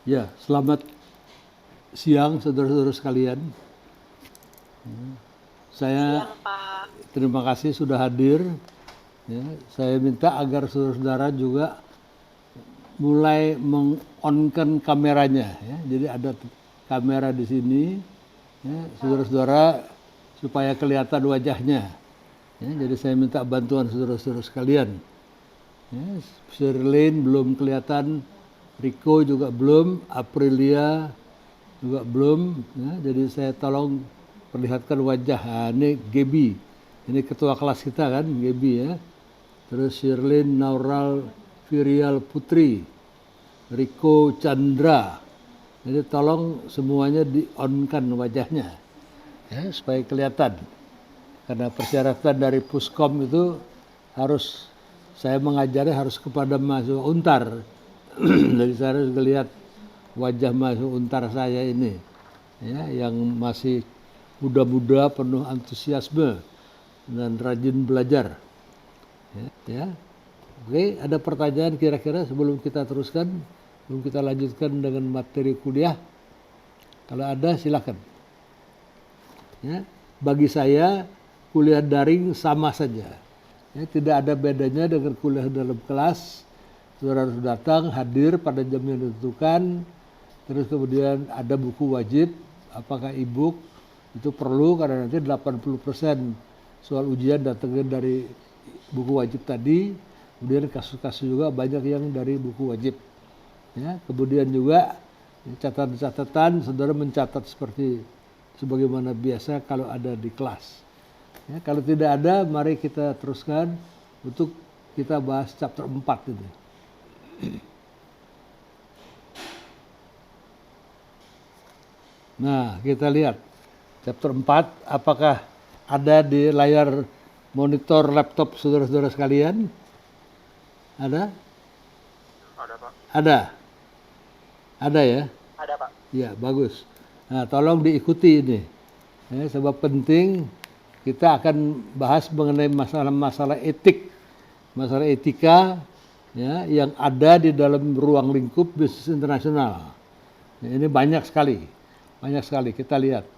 Ya, selamat siang saudara-saudara sekalian. Saya Siang, Pak. terima kasih sudah hadir. Ya, saya minta agar saudara-saudara juga mulai meng-on-kan kameranya. Ya. Jadi ada kamera di sini, ya, saudara-saudara supaya kelihatan wajahnya. Ya, jadi saya minta bantuan saudara-saudara sekalian. Ya, Sherlyn belum kelihatan, Rico juga belum, Aprilia juga belum. Ya, jadi saya tolong perlihatkan wajah. Ini Gebi, ini ketua kelas kita kan, Gebi ya. Terus Sherlyn Naural Virial Putri, Rico Chandra. Jadi tolong semuanya di-on-kan wajahnya ya, supaya kelihatan. Karena persyaratan dari Puskom itu harus, saya mengajarnya harus kepada mahasiswa Untar. Jadi saya harus lihat wajah mahasiswa Untar saya ini ya, yang masih muda-muda, penuh antusiasme dan rajin belajar. Ya. Oke, ada pertanyaan kira-kira sebelum kita teruskan, sebelum kita lanjutkan dengan materi kuliah? Kalau ada silakan. Ya, bagi saya kuliah daring sama saja. Ya, tidak ada bedanya dengan kuliah dalam kelas. Saudara harus datang, hadir pada jam yang ditentukan. Terus kemudian ada buku wajib, apakah e-book, itu perlu karena nanti 80% soal ujian datangnya dari buku wajib tadi. Kemudian kasus-kasus juga banyak yang dari buku wajib. Ya, kemudian juga catatan-catatan, saudara mencatat seperti sebagaimana biasa kalau ada di kelas. Ya, kalau tidak ada, mari kita teruskan untuk kita bahas chapter 4 ini. Nah, kita lihat chapter 4, apakah ada di layar monitor laptop saudara-saudara sekalian? Ada? Ada, Pak. Ada? Ada ya? Ada, Pak. Ya, bagus. Nah, tolong diikuti ini. Ya, sebab penting kita akan bahas mengenai masalah-masalah etik, masalah etika ya, yang ada di dalam ruang lingkup bisnis internasional. Ya, ini banyak sekali kita lihat.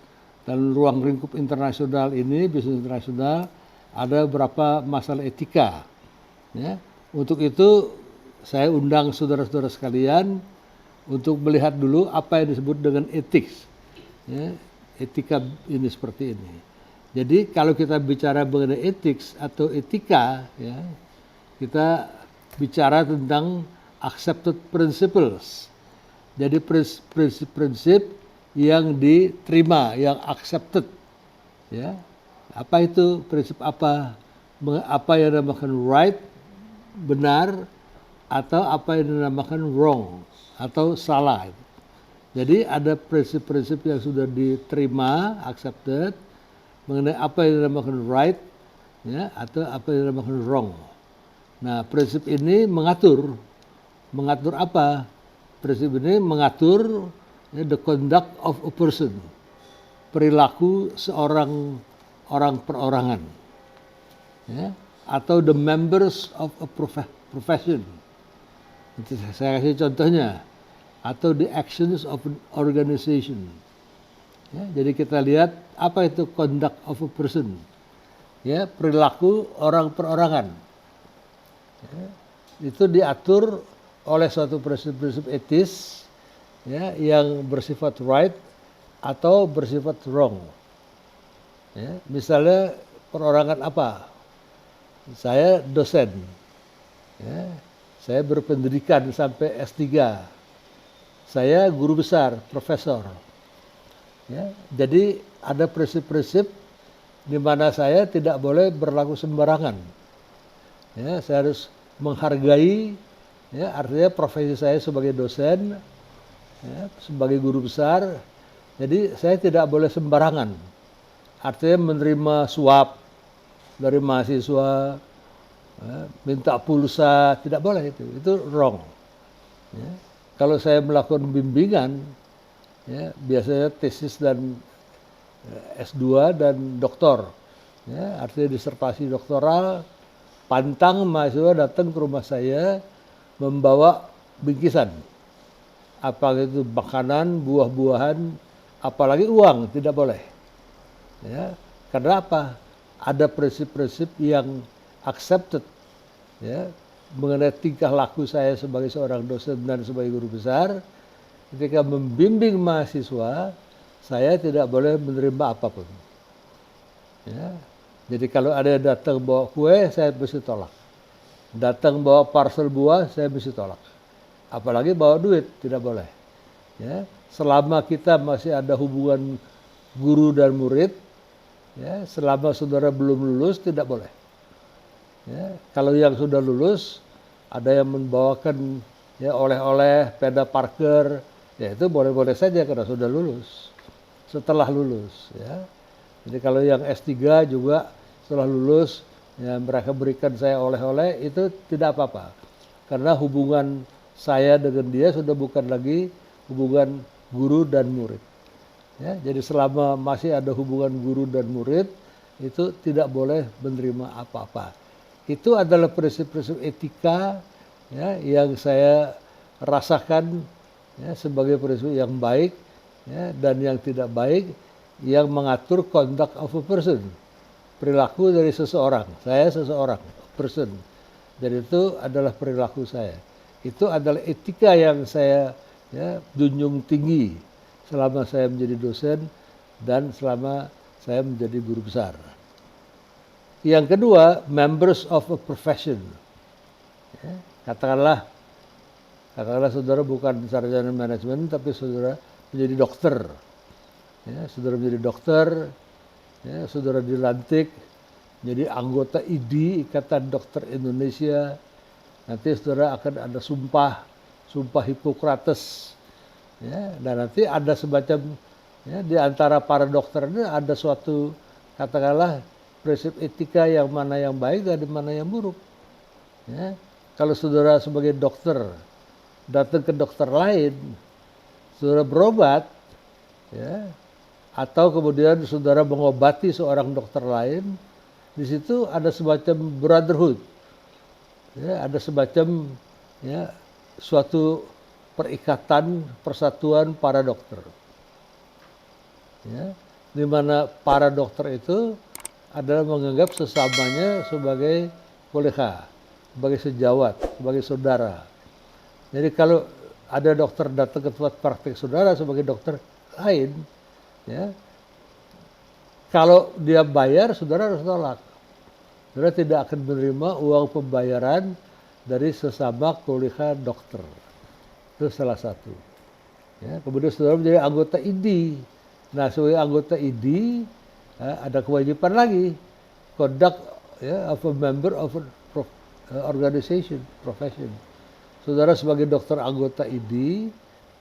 Dalam ruang lingkup internasional ini, bisnis internasional, ada beberapa masalah etika. Ya. Untuk itu saya undang saudara-saudara sekalian untuk melihat dulu apa yang disebut dengan etik. Ya, etika ini seperti ini. Jadi kalau kita bicara mengenai etik atau etika, ya, kita bicara tentang accepted principles. Jadi prinsip-prinsip yang diterima, yang accepted. Ya. Apa itu prinsip apa? Apa yang dinamakan right, benar, atau apa yang dinamakan wrong, atau salah. Jadi ada prinsip-prinsip yang sudah diterima, accepted, mengenai apa yang dinamakan right, ya, atau apa yang dinamakan wrong. Nah, prinsip ini mengatur apa? Prinsip ini mengatur ya, the conduct of a person, perilaku seorang orang perorangan, ya, atau the members of a profession. Saya kasih contohnya, atau the actions of an organization. Ya, jadi kita lihat apa itu conduct of a person, ya, perilaku orang perorangan. Ya, itu diatur oleh suatu prinsip-prinsip etis ya, yang bersifat right atau bersifat wrong. Ya, misalnya perorangan apa? Saya dosen, ya, saya berpendidikan sampai S3, saya guru besar, profesor. Ya, jadi ada prinsip-prinsip di mana saya tidak boleh berlaku sembarangan. Ya, saya harus menghargai, ya, artinya profesi saya sebagai dosen, ya, sebagai guru besar. Jadi saya tidak boleh sembarangan. Artinya menerima suap dari mahasiswa, ya, minta pulsa, tidak boleh itu wrong. Ya. Kalau saya melakukan bimbingan, ya, biasanya tesis dan S2 dan doktor, ya, artinya disertasi doktoral, pantang mahasiswa datang ke rumah saya membawa bingkisan. apalagi itu makanan, buah-buahan, apalagi uang tidak boleh. Ya, karena apa? Ada prinsip-prinsip yang accepted, ya, mengenai tingkah laku saya sebagai seorang dosen dan sebagai guru besar. Ketika membimbing mahasiswa, saya tidak boleh menerima apapun. Ya. Jadi kalau ada yang datang bawa kue, saya mesti tolak. Datang bawa parcel buah, saya mesti tolak. Apalagi bawa duit, tidak boleh. Ya. Selama kita masih ada hubungan guru dan murid, ya, selama saudara belum lulus, tidak boleh. Ya. Kalau yang sudah lulus, ada yang membawakan ya oleh-oleh, peda Parker, ya itu boleh-boleh saja karena sudah lulus. Setelah lulus, ya. Jadi kalau yang S3 juga setelah lulus, ya mereka berikan saya oleh-oleh, itu tidak apa-apa. Karena hubungan saya dengan dia sudah bukan lagi hubungan guru dan murid. Ya, jadi selama masih ada hubungan guru dan murid, itu tidak boleh menerima apa-apa. Itu adalah prinsip-prinsip etika ya, yang saya rasakan ya, sebagai prinsip yang baik ya, dan yang tidak baik yang mengatur conduct of a person, perilaku dari seseorang. Saya seseorang, person. Dan itu adalah perilaku saya. Itu adalah etika yang saya ya, junjung tinggi selama saya menjadi dosen dan selama saya menjadi guru besar. Yang kedua, members of a profession. Ya, katakanlah saudara bukan sarjana manajemen, tapi saudara menjadi dokter. Ya, saudara menjadi dokter, ya, saudara dilantik menjadi anggota IDI, Ikatan Dokter Indonesia. Nanti saudara akan ada sumpah Hippocrates. Ya, dan nanti ada semacam ya, di antara para dokter ini ada suatu katakanlah prinsip etika yang mana yang baik dan mana yang buruk. Ya, kalau saudara sebagai dokter datang ke dokter lain, saudara berobat, ya, atau kemudian saudara mengobati seorang dokter lain, di situ ada semacam brotherhood, ya, ada semacam ya, suatu perikatan persatuan para dokter, ya, di mana para dokter itu adalah menganggap sesamanya sebagai kolega, sebagai sejawat, sebagai saudara. Jadi kalau ada dokter datang ke tempat praktek saudara sebagai dokter lain, ya, kalau dia bayar, saudara harus tolak. Saudara tidak akan menerima uang pembayaran dari sesama kolega dokter. Itu salah satu. Ya, kemudian saudara menjadi anggota IDI. Nah, sebagai anggota IDI, ya, ada kewajiban lagi. Conduct ya, of a member of a organization, profession. Saudara sebagai dokter anggota IDI,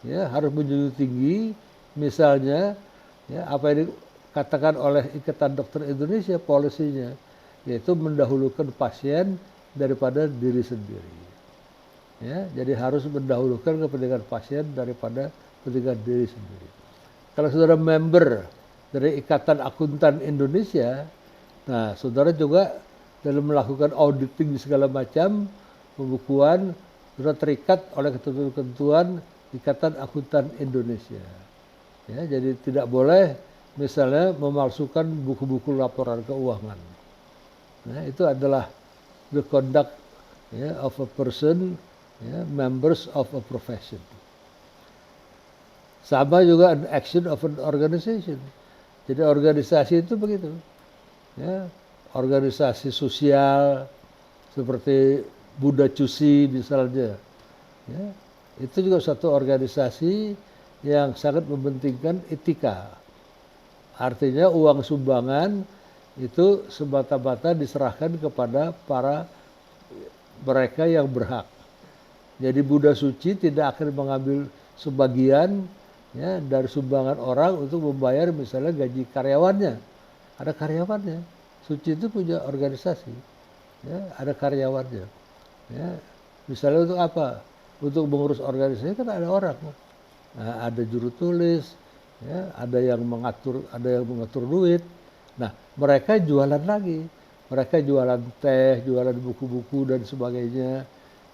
ya, harus menjunjung tinggi, misalnya, ya, apa yang dikatakan oleh Ikatan Dokter Indonesia, polisinya, yaitu mendahulukan pasien daripada diri sendiri. Ya, jadi harus mendahulukan kepentingan pasien daripada kepentingan diri sendiri. Kalau saudara member dari Ikatan Akuntan Indonesia, nah saudara juga dalam melakukan auditing segala macam, pembukuan, saudara terikat oleh ketentuan Ikatan Akuntan Indonesia. Ya, jadi tidak boleh misalnya memalsukan buku-buku laporan keuangan. Nah, itu adalah the conduct ya, of a person, ya, members of a profession. Sama juga an action of an organization. Jadi organisasi itu begitu. Ya, organisasi sosial seperti Buddha Cusi misalnya. Ya, itu juga satu organisasi yang sangat mementingkan etika. Artinya uang sumbangan itu semata-mata diserahkan kepada para mereka yang berhak. Jadi Buddha Suci tidak akan mengambil sebagian ya, dari sumbangan orang untuk membayar misalnya gaji karyawannya. Ada karyawannya. Suci itu punya organisasi. Ya, ada karyawannya. Ya, misalnya untuk apa? Untuk mengurus organisasi kan ada orang. Nah, ada juru tulis, ya, ada yang mengatur duit. Nah, mereka jualan lagi. Mereka jualan teh, jualan buku-buku dan sebagainya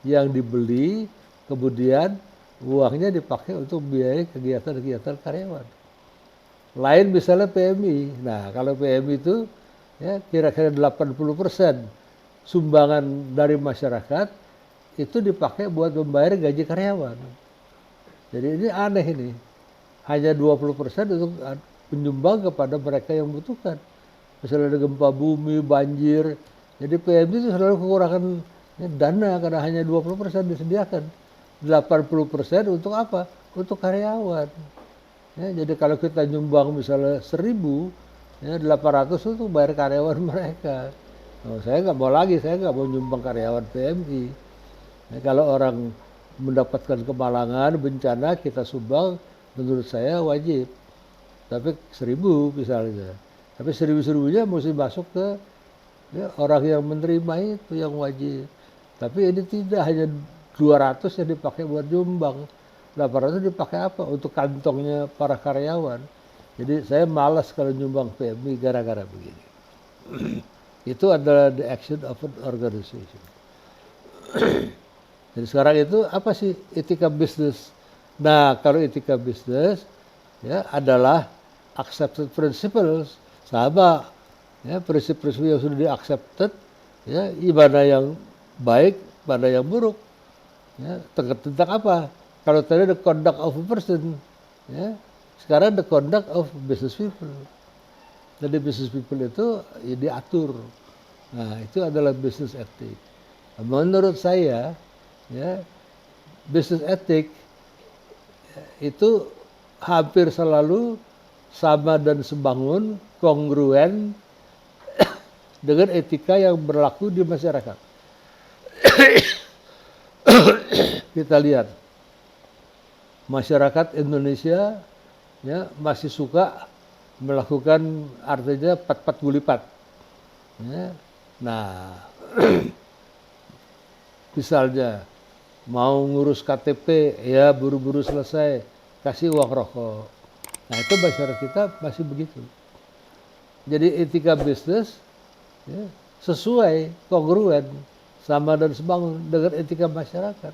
yang dibeli, kemudian uangnya dipakai untuk biaya kegiatan-kegiatan karyawan. Lain misalnya PMI. Nah, kalau PMI itu ya kira-kira 80% sumbangan dari masyarakat itu dipakai buat membayar gaji karyawan. Jadi ini aneh ini. Hanya 20% untuk menyumbang kepada mereka yang membutuhkan. Misalnya ada gempa bumi, banjir. Jadi PMI itu selalu kekurangan dana karena hanya 20% disediakan. 80% untuk apa? Untuk karyawan. Ya, jadi kalau kita nyumbang misalnya 1.000, ya 800 itu bayar karyawan mereka. Oh, saya nggak mau lagi, saya nggak mau nyumbang karyawan PMI. Ya, kalau orang mendapatkan kemalangan, bencana, kita sumbang, menurut saya wajib. Tapi 1.000 misalnya. Tapi 1.000-1.000-nya mesti masuk ke ya, orang yang menerima itu yang wajib. Tapi ini tidak, hanya 200 yang dipakai buat nyumbang. 800 dipakai apa? Untuk kantongnya para karyawan. Jadi saya malas kalau nyumbang PMI gara-gara begini. Itu adalah the action of an organization. Jadi sekarang itu apa sih etika bisnis? Nah, kalau etika bisnis ya adalah accepted principles, sama ya prinsip-prinsip yang sudah di-accepted, ya mana yang baik, mana yang buruk. Ya, tentang apa? Kalau tadi the conduct of a person, ya sekarang the conduct of business people. Jadi business people itu ya, diatur. Nah, itu adalah business ethic. Menurut saya, ya business ethic itu hampir selalu sama dan sebangun, kongruen dengan etika yang berlaku di masyarakat. Kita lihat masyarakat Indonesia ya masih suka melakukan artinya pat-pat gulipat. Ya. Nah, misalnya mau ngurus KTP ya buru-buru selesai, kasih uang rokok. Nah, itu masyarakat kita masih begitu. Jadi etika bisnis ya, sesuai, kongruen, sama dan sebangun dengan etika masyarakat.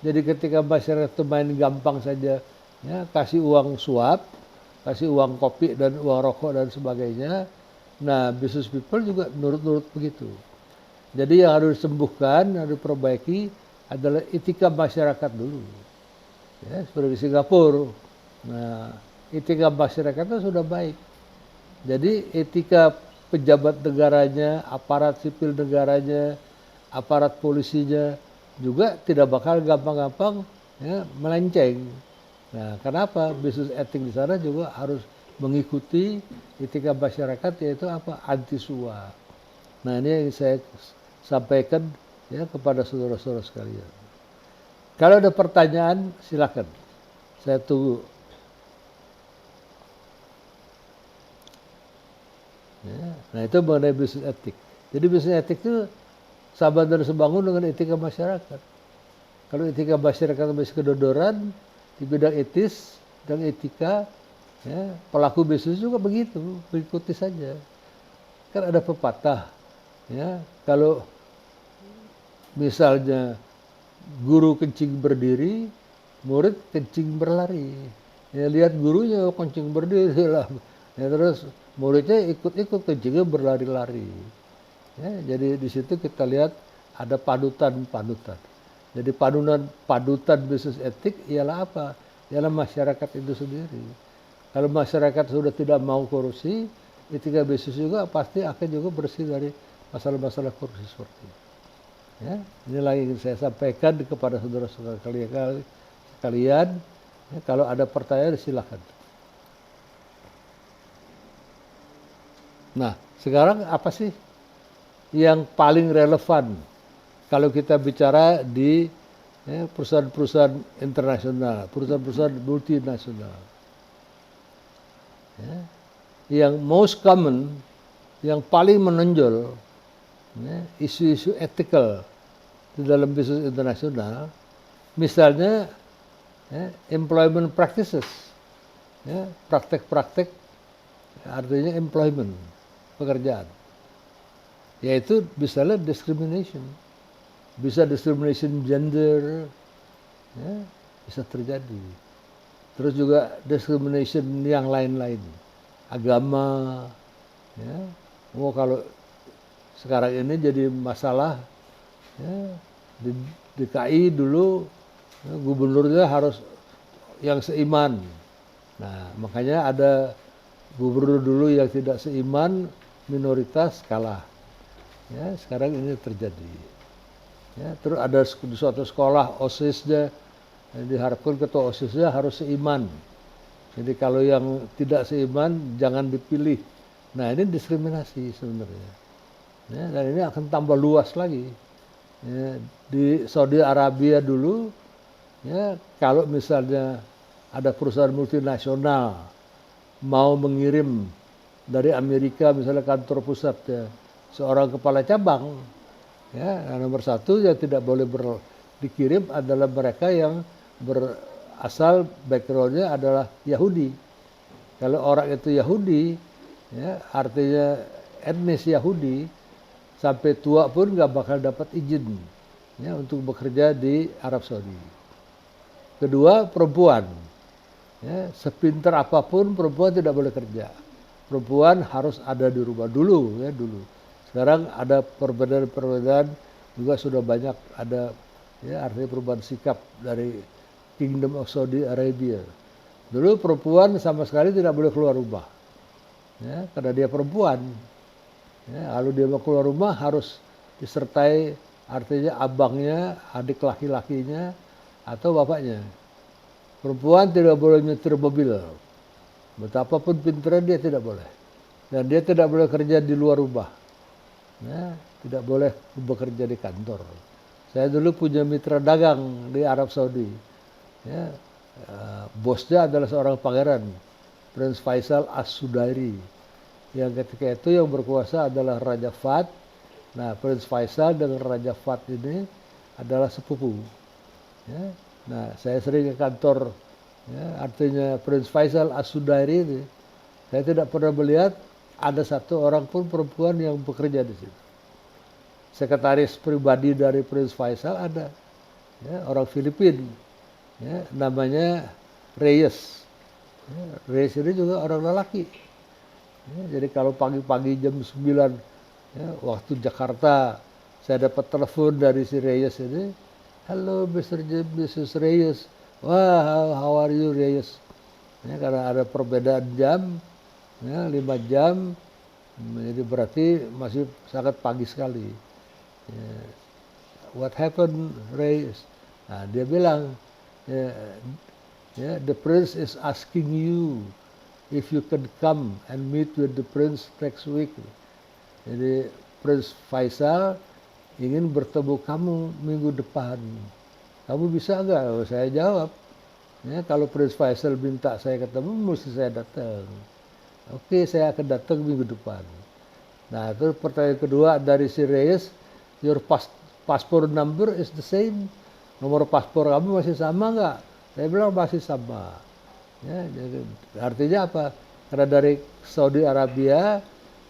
Jadi ketika masyarakat itu main gampang saja, ya kasih uang suap, kasih uang kopi dan uang rokok dan sebagainya. Nah, business people juga nurut-nurut begitu. Jadi yang harus disembuhkan, harus diperbaiki adalah etika masyarakat dulu. Ya, seperti di Singapura. Nah, etika masyarakatnya sudah baik. Jadi etika pejabat negaranya, aparat sipil negaranya, aparat polisinya juga tidak bakal gampang-gampang ya, melenceng. Nah, kenapa? Business ethic di sana juga harus mengikuti etika masyarakat, yaitu apa? Anti suap. Nah, ini yang saya sampaikan ya kepada saudara-saudara sekalian. Kalau ada pertanyaan, silakan. Saya tunggu. Ya, nah, itu mengenai business ethic. Jadi business ethic itu sahabat dan sebangun dengan etika masyarakat. Kalau etika masyarakat masih kedodoran di bidang etis dan etika, ya, pelaku bisnis juga begitu, mengikuti saja. Kan ada pepatah, ya, kalau misalnya guru kencing berdiri, murid kencing berlari. Ya, lihat gurunya kencing berdiri lah, ya, terus muridnya ikut-ikut kencingnya berlari-lari. Ya, jadi di situ kita lihat ada panutan-panutan. Jadi panutan bisnis etik ialah apa? Ialah masyarakat itu sendiri. Kalau masyarakat sudah tidak mau korupsi, etika bisnis juga pasti akan juga bersih dari masalah-masalah korupsi seperti itu. Ya, inilah yang ingin saya sampaikan kepada saudara-saudara sekalian. Ya, kalau ada pertanyaan silakan. Nah, sekarang apa sih yang paling relevan kalau kita bicara di ya, perusahaan-perusahaan internasional, perusahaan-perusahaan multinasional? Ya, yang most common, yang paling menonjol, ya, isu-isu ethical di dalam bisnis internasional, misalnya ya, employment practices, ya, praktek-praktek artinya employment, pekerjaan. Yaitu misalnya discrimination, bisa discrimination gender, ya, bisa terjadi. Terus juga discrimination yang lain-lain, agama, ya. Oh kalau sekarang ini jadi masalah, ya, di DKI dulu ya, gubernurnya harus yang seiman. Nah makanya ada gubernur dulu yang tidak seiman, minoritas kalah. Ya, sekarang ini terjadi. Ya, terus ada di suatu sekolah OSISnya, diharapkan ketua OSISnya harus seiman. Jadi kalau yang tidak seiman jangan dipilih. Nah ini diskriminasi sebenarnya. Ya, dan ini akan tambah luas lagi. Ya, di Saudi Arabia dulu, ya kalau misalnya ada perusahaan multinasional mau mengirim dari Amerika misalnya kantor pusatnya seorang kepala cabang, ya nomor satu yang tidak boleh dikirim adalah mereka yang berasal backgroundnya adalah Yahudi. Kalau orang itu Yahudi, ya artinya etnis Yahudi, sampai tua pun nggak bakal dapat izin ya untuk bekerja di Arab Saudi. Kedua, perempuan, ya sepintar apapun perempuan tidak boleh kerja. Perempuan harus ada di rumah dulu, ya dulu. Sekarang ada perbedaan-perbedaan juga sudah banyak ada, ya artinya perubahan sikap dari Kingdom of Saudi Arabia. Dulu perempuan sama sekali tidak boleh keluar rumah, ya karena dia perempuan. Ya, lalu dia mau keluar rumah harus disertai artinya abangnya, adik laki-lakinya, atau bapaknya. Perempuan tidak boleh nyetir mobil, betapapun pintarnya dia tidak boleh. Dan dia tidak boleh kerja di luar rumah. Ya, tidak boleh bekerja di kantor. Saya dulu punya mitra dagang di Arab Saudi. Ya, bosnya adalah seorang pangeran, Prince Faisal As-Sudairi. Yang ketika itu yang berkuasa adalah Raja Fahd. Nah, Prince Faisal dengan Raja Fahd ini adalah sepupu. Ya. Nah, saya sering ke kantor, ya, artinya Prince Faisal As-Sudairi ini, saya tidak pernah melihat ada satu orang pun perempuan yang bekerja di situ. Sekretaris pribadi dari Prince Faisal ada, ya, orang Filipina, ya, namanya Reyes. Ya, Reyes ini juga orang lelaki. Ya, jadi kalau pagi-pagi jam 9, ya, waktu Jakarta, saya dapat telepon dari si Reyes ini, "Halo Mr. Mrs. Reyes." "Wah, how are you Reyes?" Ya, karena ada perbedaan jam, ya, 5 jam, jadi berarti masih sangat pagi sekali. Ya, "What happened Reyes?" Nah, dia bilang, ya, ya, "The prince is asking you if you can come and meet with the prince next week." Jadi Prince Faisal ingin bertemu kamu minggu depan. Kamu bisa nggak? Oh, saya jawab, ya, kalau Prince Faisal minta saya ketemu, mesti saya datang. Oke, saya akan datang minggu depan. Nah, terus pertanyaan kedua dari si Reyes, "Your passport number is the same?" Nomor paspor kamu masih sama nggak? Saya bilang masih sama. Ya, jadi, artinya apa? Karena dari Saudi Arabia,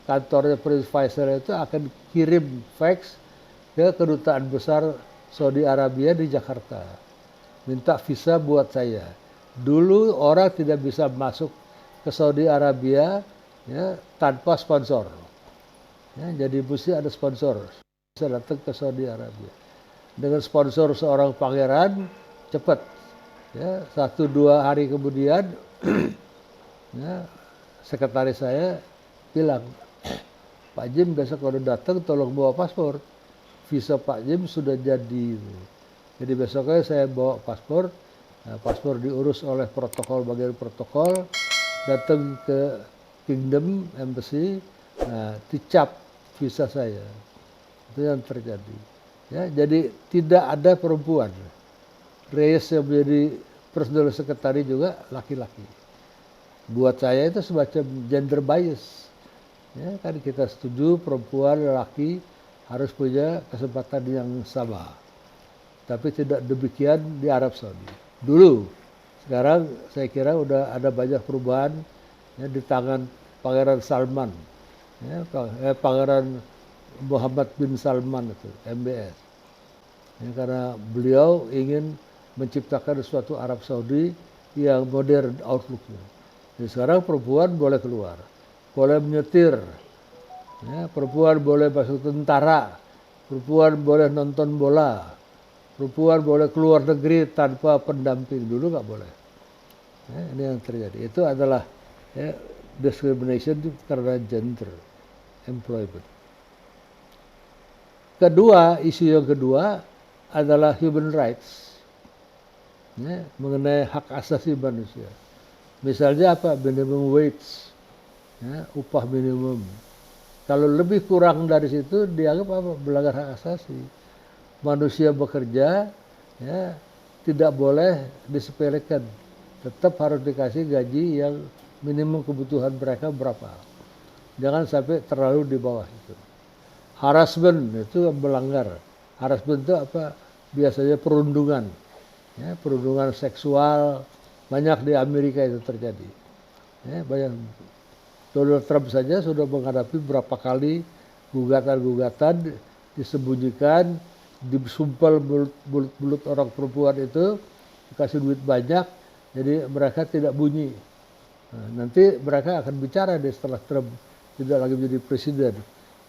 kantornya Prince Faisal itu akan kirim fax ke kedutaan besar Saudi Arabia di Jakarta. Minta visa buat saya. Dulu orang tidak bisa masuk ke Saudi Arabia, ya, tanpa sponsor. Ya, jadi mesti ada sponsor. Bisa datang ke Saudi Arabia. Dengan sponsor seorang pangeran, cepat. Ya, 1-2 hari kemudian, ya, sekretaris saya bilang, "Pak Jim besok kalau datang tolong bawa paspor. Visa Pak Jim sudah jadi." Jadi besoknya saya bawa paspor. Nah, paspor diurus oleh protokol, bagian protokol, datang ke Kingdom Embassy, nah, dicap visa saya. Itu yang terjadi. Ya, jadi tidak ada perempuan. Reyes yang menjadi personal secretary juga laki-laki. Buat saya itu semacam gender bias. Ya, kan kita setuju perempuan laki harus punya kesempatan yang sama. Tapi tidak demikian di Arab Saudi. Dulu, sekarang saya kira udah ada banyak perubahan, ya, di tangan Pangeran Salman. Ya, Pangeran Muhammad bin Salman itu, MBS. Ya, karena beliau ingin menciptakan suatu Arab Saudi yang modern outlooknya. Jadi sekarang perempuan boleh keluar, boleh menyetir, ya, perempuan boleh masuk tentara, perempuan boleh nonton bola, perempuan boleh keluar negeri tanpa pendamping. Dulu nggak boleh. Ya, ini yang terjadi. Itu adalah ya, discrimination karena gender, employment. Kedua, isu yang kedua adalah human rights, ya, mengenai hak asasi manusia. Misalnya apa? Minimum wage, ya, upah minimum. Kalau lebih kurang dari situ dianggap apa? Melanggar hak asasi. Manusia bekerja, ya, tidak boleh disepelekan. Tetap harus dikasih gaji yang minimum kebutuhan mereka berapa. Jangan sampai terlalu di bawah itu. Harassment itu melanggar. Harassment itu apa? Biasanya perundungan, ya, perundungan seksual. Banyak di Amerika itu terjadi. Ya, banyak. Donald Trump saja sudah menghadapi berapa kali gugatan-gugatan disembunyikan, disumpal mulut orang perempuan itu, dikasih duit banyak, jadi mereka tidak bunyi. Nah, nanti mereka akan bicara deh setelah Trump tidak lagi menjadi presiden.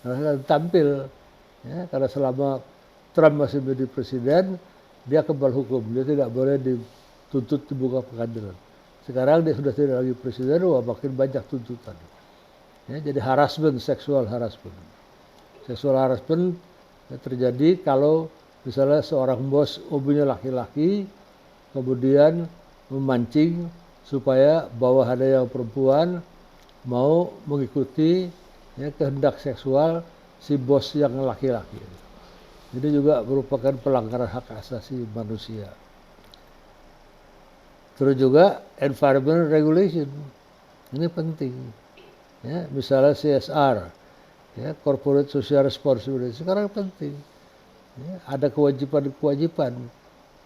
Mereka akan tampil, ya, karena selama Trump masih menjadi presiden, dia kebal hukum, dia tidak boleh dituntut di muka pengadilan. Sekarang dia sudah tidak lagi presiden, wah makin banyak tuntutan. Ya, jadi harassment, seksual harassment. Seksual harassment ya, terjadi kalau misalnya seorang bos umumnya laki-laki, kemudian memancing supaya bawahannya yang perempuan mau mengikuti ya, kehendak seksual si bos yang laki-laki. Ini juga merupakan pelanggaran hak asasi manusia. Terus juga environment regulation, ini penting. Ya, misalnya CSR, ya, corporate social responsibility, sekarang penting. Ya, ada kewajiban-kewajiban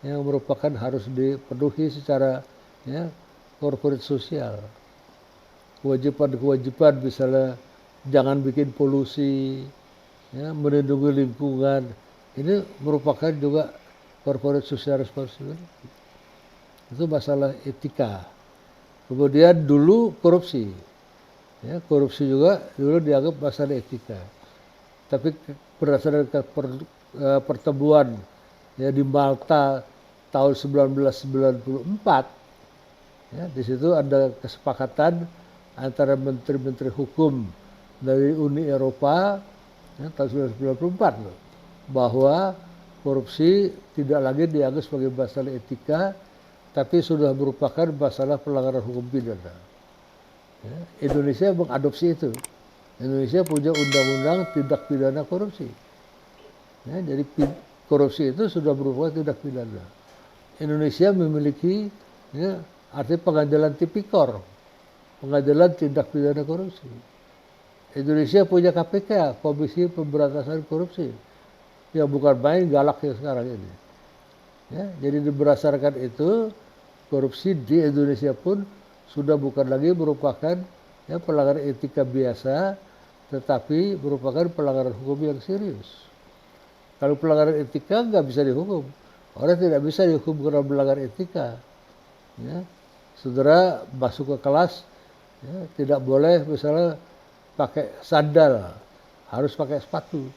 yang merupakan harus dipenuhi secara ya, corporate sosial. Kewajiban-kewajiban misalnya jangan bikin polusi, ya, melindungi lingkungan, ini merupakan juga corporate social responsibility. Itu masalah etika. Kemudian dulu korupsi, ya, korupsi juga dulu dianggap masalah etika. Tapi berdasarkan pertemuan ya, di Malta tahun 1994, ya, di situ ada kesepakatan antara menteri-menteri hukum dari Uni Eropa ya, tahun 1994 bahwa korupsi tidak lagi dianggap sebagai masalah etika, tapi sudah merupakan masalah pelanggaran hukum pidana. Ya, Indonesia mengadopsi itu. Indonesia punya undang-undang tindak pidana korupsi. Ya, jadi korupsi itu sudah merupakan tindak pidana. Indonesia memiliki ya, arti pengadilan tipikor, pengadilan tindak pidana korupsi. Indonesia punya KPK, Komisi Pemberantasan Korupsi, yang bukan main galak yang sekarang ini. Ya, jadi berdasarkan itu korupsi di Indonesia pun sudah bukan lagi merupakan ya, pelanggaran etika biasa, tetapi merupakan pelanggaran hukum yang serius. Kalau pelanggaran etika nggak bisa dihukum, orang tidak bisa dihukum karena melanggar etika. Ya, saudara masuk ke kelas ya, tidak boleh misalnya pakai sandal, harus pakai sepatu.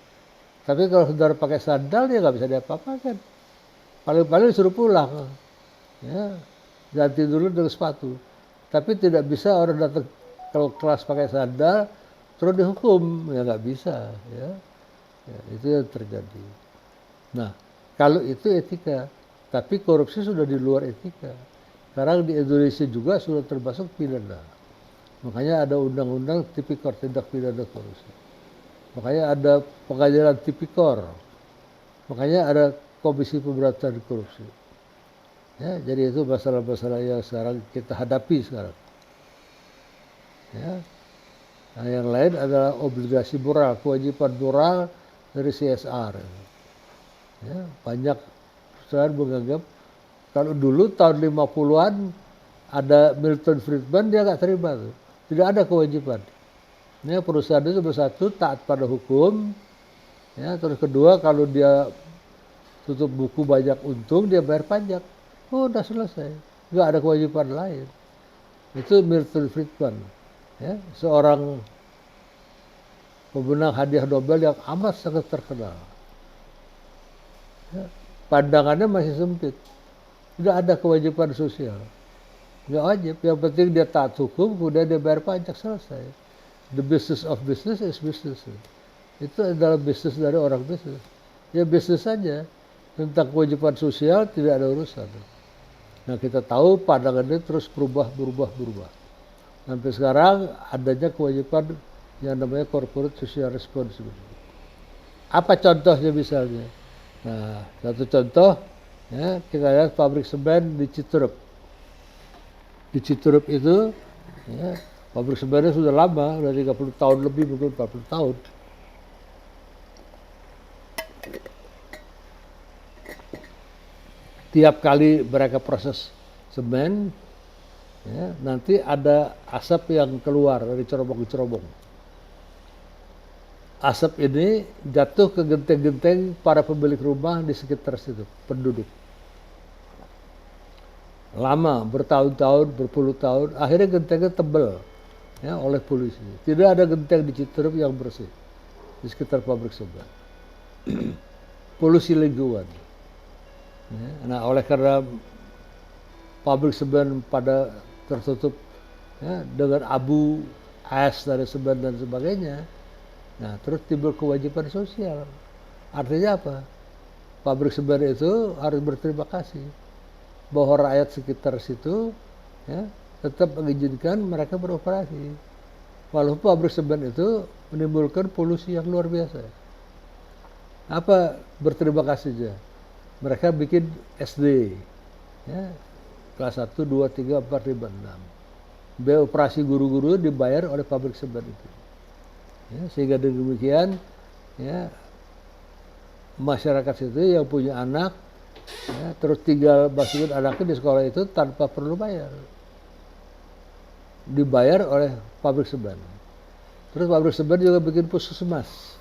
Tapi kalau saudara pakai sandal ya nggak bisa diapa-apakan. Paling-paling disuruh pulang. Ya, ganti dulu dengan sepatu. Tapi tidak bisa orang datang ke kelas pakai sandal terus dihukum, ya nggak bisa. Ya. Ya, itu yang terjadi. Nah, kalau itu etika, tapi korupsi sudah di luar etika. Sekarang di Indonesia juga sudah termasuk pidana. Makanya ada undang-undang tipikor, tindak pidana korupsi. Makanya ada pengadilan tipikor. Makanya ada Komisi Pemberantasan Korupsi. Ya, jadi itu masalah-masalah yang sekarang kita hadapi sekarang. Ya. Nah, yang lain adalah obligasi moral, kewajiban moral dari CSR. Ya, banyak perusahaan menganggap kalau dulu tahun 50-an ada Milton Friedman, dia nggak terima tuh. Tidak ada kewajiban. Ya, perusahaan itu bersatu taat pada hukum. Ya, terus kedua kalau dia tutup buku banyak untung, dia bayar pajak. Oh, udah selesai. Nggak ada kewajiban lain. Itu Milton Friedman, ya, seorang pemenang hadiah Nobel yang amat sangat terkenal. Ya, pandangannya masih sempit. Tidak ada kewajiban sosial. Nggak wajib. Yang penting dia taat hukum, kemudian dia bayar pajak, selesai. The business of business is business. Itu adalah bisnis dari orang bisnis. Ya bisnis saja. Tentang kewajiban sosial tidak ada urusan. Nah kita tahu pandangan ini terus berubah. Sampai sekarang adanya kewajiban yang namanya corporate social responsibility. Apa contohnya misalnya? Nah satu contoh, ya, kita lihat pabrik semen di Citerup. Di Citerup itu, ya, pabrik semennya sudah lama, sudah 30 tahun lebih, mungkin 40 tahun. Tiap kali mereka proses semen, ya, nanti ada asap yang keluar dari cerobong-cerobong. Asap ini jatuh ke genteng-genteng para pemilik rumah di sekitar situ, penduduk. Lama, bertahun-tahun, berpuluh tahun, akhirnya gentengnya tebal, ya, oleh polisi. Tidak ada genteng di Citerup yang bersih di sekitar pabrik semen. Polusi lingkungan. Ya, nah, oleh karena pabrik semen pada tertutup, ya, dengan abu, es dari semen dan sebagainya, nah terus timbul kewajiban sosial. Artinya apa? Pabrik semen itu harus berterima kasih bahwa rakyat sekitar situ, ya, tetap mengizinkan mereka beroperasi. Walaupun pabrik semen itu menimbulkan polusi yang luar biasa. Apa berterima kasihnya? Mereka bikin SD, ya, kelas 1, 2, 3, 4, 5, 6. Biaya operasi guru-guru dibayar oleh pabrik semen itu. Ya, sehingga demikian, ya, masyarakat situ yang punya anak, ya, terus tinggal masukin anaknya di sekolah itu tanpa perlu bayar. Dibayar oleh pabrik semen. Terus pabrik semen juga bikin puskesmas.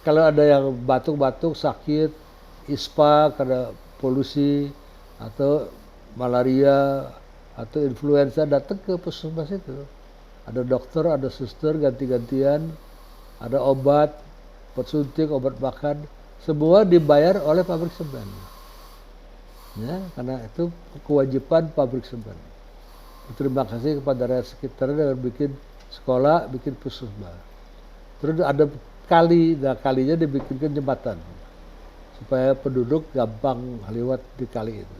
Kalau ada yang batuk-batuk, sakit, ISPA karena polusi, atau malaria, atau influenza, datang ke puskesmas itu. Ada dokter, ada suster, ganti-gantian, ada obat suntik, obat makan, semua dibayar oleh pabrik semen. Ya, karena itu kewajiban pabrik semen. Terima kasih kepada rakyat sekitar dengan bikin sekolah, bikin puskesmas. Terus ada kali, nah kalinya dibikinkan jembatan supaya penduduk gampang lewat di kali itu.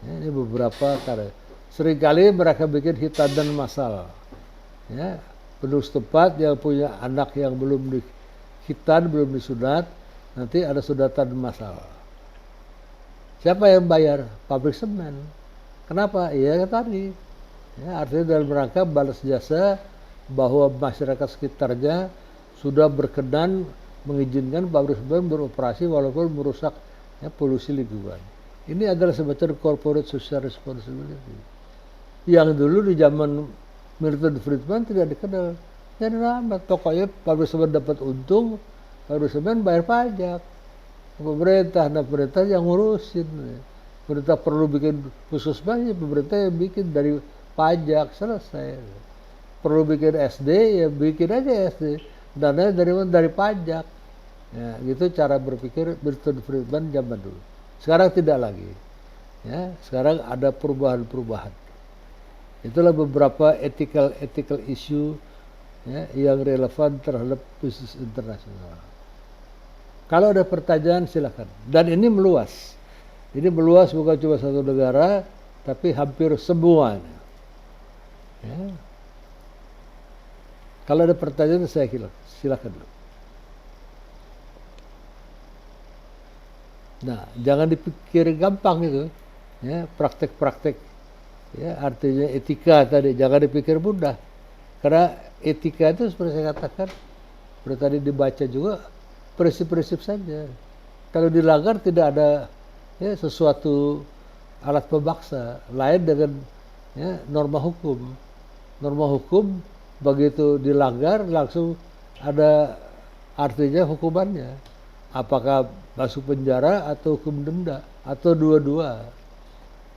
Ya, ini beberapa karya. Seringkali mereka bikin hitanan massal. Ya, penduduk setempat yang punya anak yang belum dihitan, belum disunat, nanti ada sunatan massal. Siapa yang bayar? Pabrik semen. Kenapa? Iya tadi. Ya, artinya dalam rangka balas jasa bahwa masyarakat sekitarnya sudah berkenan mengizinkan pabrik semen beroperasi walaupun merusak, ya, polusi lingkungan. Ini adalah semacam corporate social responsibility. Yang dulu di zaman Milton Friedman tidak dikenal. Jadi amat, pokoknya pabrik semen dapat untung, pabrik semen bayar pajak. Pemerintah, nah pemerintah yang ngurusin. Pemerintah perlu bikin puskesmas, ya pemerintah yang bikin dari pajak, selesai. Perlu bikin SD, ya bikin aja SD. Dananya dari mana? Dari pajak. Ya, gitu cara berpikir Milton Friedman zaman dulu. Sekarang tidak lagi. Ya, sekarang ada perubahan-perubahan. Itulah beberapa ethical issue, ya, yang relevan terhadap bisnis internasional. Kalau ada pertanyaan silakan. Dan ini meluas. Ini meluas bukan cuma satu negara, tapi hampir semuanya. Ya. Kalau ada pertanyaan saya silakan. Nah, jangan dipikir gampang itu, ya, praktek-praktek, ya, artinya etika tadi, jangan dipikir mudah. Karena etika itu seperti saya katakan, seperti tadi dibaca juga, prinsip-prinsip saja. Kalau dilanggar tidak ada, ya, sesuatu alat pemaksa lain dengan, ya, norma hukum. Norma hukum begitu dilanggar langsung ada artinya hukumannya. Apakah masuk penjara atau hukum denda atau dua-dua.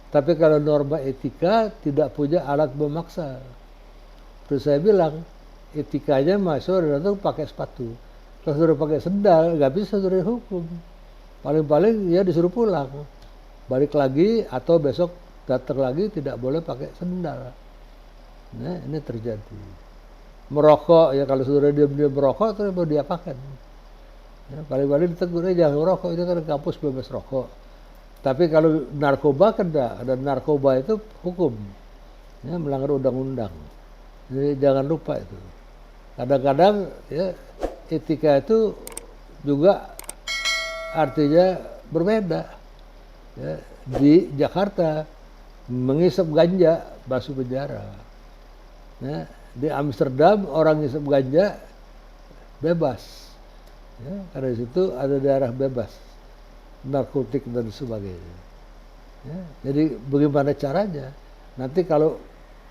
Tapi kalau norma etika tidak punya alat memaksa. Terus saya bilang, etikanya masuk itu pakai sepatu. Kalau sudah pakai sendal, nggak bisa sudah hukum. Paling-paling ya disuruh pulang. Balik lagi atau besok datang lagi tidak boleh pakai sendal. Nah, ini terjadi. Merokok, ya kalau sudah dia merokok, terus mau diapakan? Ya, paling-paling ditegurnya jangan merokok, itu kan kampus bebas rokok. Tapi kalau narkoba kan enggak, dan narkoba itu hukum. Ya, melanggar undang-undang. Jadi jangan lupa itu. Kadang-kadang ya etika itu juga artinya berbeda. Ya, di Jakarta mengisap ganja masuk penjara. Ya, di Amsterdam orang ngisap ganja bebas. Ya, karena di situ ada daerah bebas narkotik dan sebagainya. Ya, jadi bagaimana caranya? Nanti kalau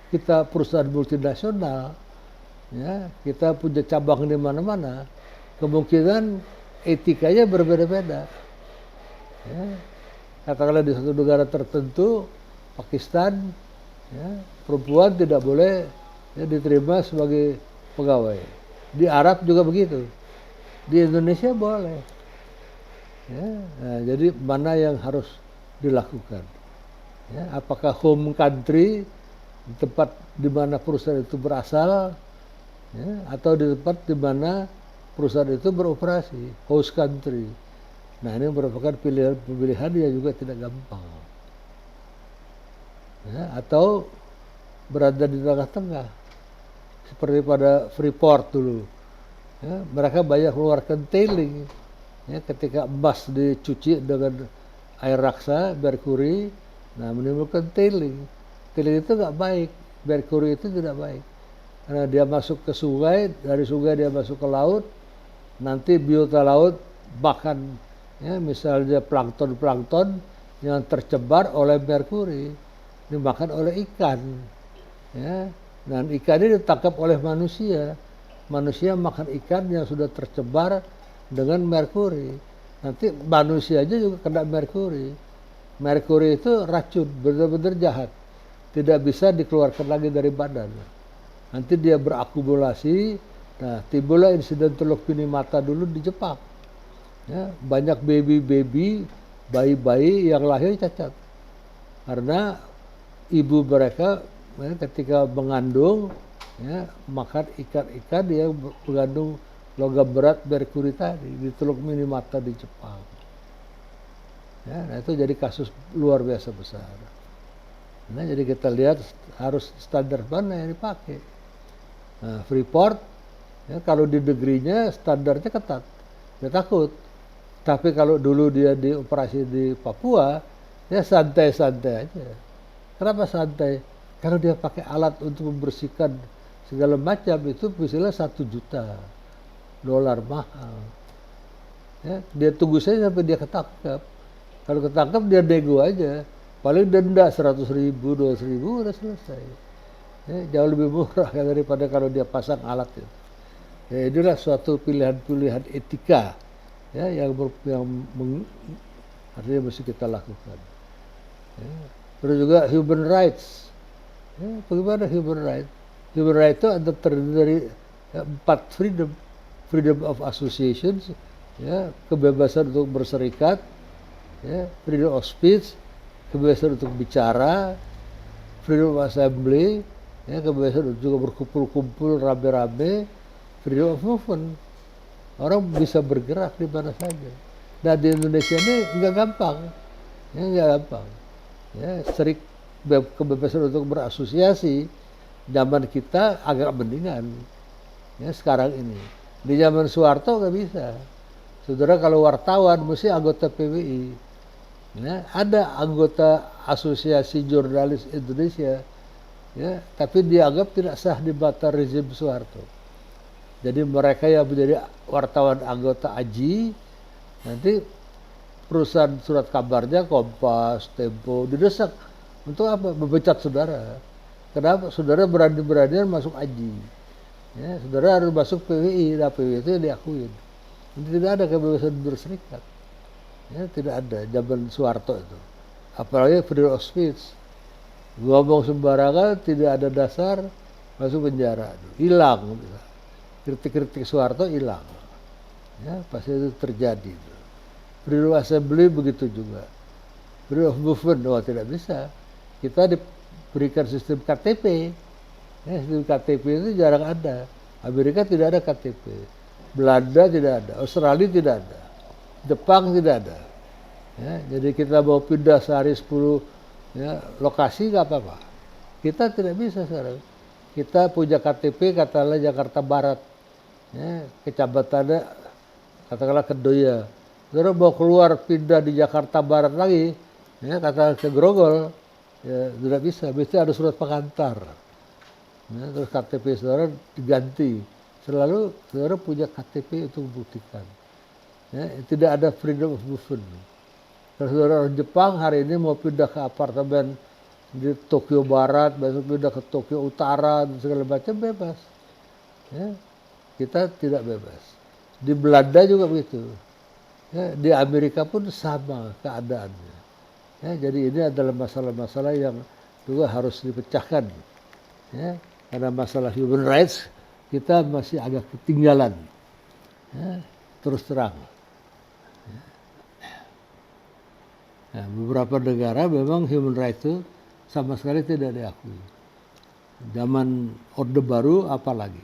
kita perusahaan multinasional, ya, kita punya cabang di mana-mana, kemungkinan etikanya berbeda-beda. Ya, katakanlah di satu negara tertentu, Pakistan, ya, perempuan tidak boleh ya, diterima sebagai pegawai. Di Arab juga begitu. Di Indonesia boleh. Ya, nah, jadi mana yang harus dilakukan? Ya, apakah home country di tempat di mana perusahaan itu berasal, ya, atau di tempat di mana perusahaan itu beroperasi, host country. Nah, ini merupakan pilihan yang juga tidak gampang. Ya, atau berada di tengah-tengah, seperti pada Freeport dulu. Ya, mereka banyak mengeluarkan tailing. Ya, ketika emas dicuci dengan air raksa, merkuri, nah menimbulkan tailing. Tailing itu nggak baik, merkuri itu tidak baik. Karena dia masuk ke sungai, dari sungai dia masuk ke laut, nanti biota laut makan, ya, misalnya plankton-plankton yang tercemar oleh merkuri, dimakan oleh ikan. Ya, dan ikan ini ditangkap oleh manusia. Manusia makan ikan yang sudah tercemar dengan merkuri. Nanti manusianya juga kena merkuri. Merkuri itu racun, benar-benar jahat. Tidak bisa dikeluarkan lagi dari badan. Nanti dia berakumulasi. Nah, timbullah insiden teluk mata dulu di Jepang. Ya, banyak baby-baby, bayi-bayi yang lahir cacat. Karena ibu mereka ketika mengandung, ya, makan ikan-ikan yang mengandung logam berat merkuri tadi di teluk mata di Jepang. Ya, nah itu jadi kasus luar biasa besar. Nah, jadi kita lihat harus standar mana yang dipakai. Nah, Freeport, ya, kalau di negerinya standarnya ketat, dia takut. Tapi kalau dulu dia dioperasi di Papua, ya santai-santai aja. Kenapa santai? Karena dia pakai alat untuk membersihkan segala macam, itu misalnya $1 juta mahal. Ya, dia tunggu saja sampai dia ketangkap. Kalau ketangkap dia nego aja, paling denda 100.000, 200.000 udah selesai. Ya, jauh lebih murah daripada kalau dia pasang alat itu. Ya, inilah suatu pilihan-pilihan etika, ya, yang artinya mesti kita lakukan. Ya. Terus juga human rights. Ya, bagaimana human rights? Human rights itu ada terdiri dari 4 freedom. Freedom of association, ya, kebebasan untuk berserikat, ya, freedom of speech, kebebasan untuk bicara, freedom of assembly, ya, kebebasan untuk juga berkumpul-kumpul rame-rame, freedom of movement. Orang bisa bergerak di mana saja. Nah, di Indonesia ini nggak gampang, ya, nggak gampang. Ya, kebebasan untuk berasosiasi zaman kita agak mendingan, ya, sekarang ini. Di zaman Soeharto nggak bisa. Saudara kalau wartawan mesti anggota PBI. Ya, ada anggota Asosiasi Jurnalis Indonesia, ya, tapi dianggap tidak sah di mata rezim Soeharto. Jadi mereka yang menjadi wartawan anggota AJI, nanti perusahaan surat kabarnya Kompas, Tempo didesak untuk apa? Memecat saudara. Kenapa? Saudara berani-beranian masuk AJI. Ya, saudara harus masuk PBI, nah PBI itu diakuin. Tidak ada kebebasan berserikat. Ya, tidak ada zaman Soeharto itu. apalagi freedom of speech. Ngomong sembarangan tidak ada dasar masuk penjara, hilang. Kritik-kritik Soeharto hilang, ya pasti itu terjadi. Freedom of assembly begitu juga, freedom of movement, tidak bisa. Kita diberikan sistem KTP, ya, sistem KTP itu jarang ada. Amerika tidak ada KTP, Belanda tidak ada, Australia tidak ada, Jepang tidak ada. Ya, jadi kita mau pindah sehari 10 ya, lokasi nggak apa-apa. Kita tidak bisa sekarang. Kita punya KTP katakanlah Jakarta Barat, ya, kecamatannya katakanlah Kedoya. Terus mau keluar pindah di Jakarta Barat lagi, ya, katakanlah ke Grogol, ya tidak bisa. Biasanya ada surat pengantar. Ya, terus KTP saudara diganti. Selalu saudara punya KTP untuk membuktikan. Ya, tidak ada freedom of movement. Kalau saudara orang Jepang hari ini mau pindah ke apartemen di Tokyo Barat, besok pindah ke Tokyo Utara, dan segala macam bebas. Ya, kita tidak bebas. Di Belanda juga begitu. Ya, di Amerika pun sama keadaannya. Ya, jadi ini adalah masalah-masalah yang juga harus dipecahkan. Ya, karena masalah human rights kita masih agak ketinggalan. Ya, terus terang. Nah, beberapa negara memang human rights itu sama sekali tidak diakui. Zaman Orde Baru apalagi.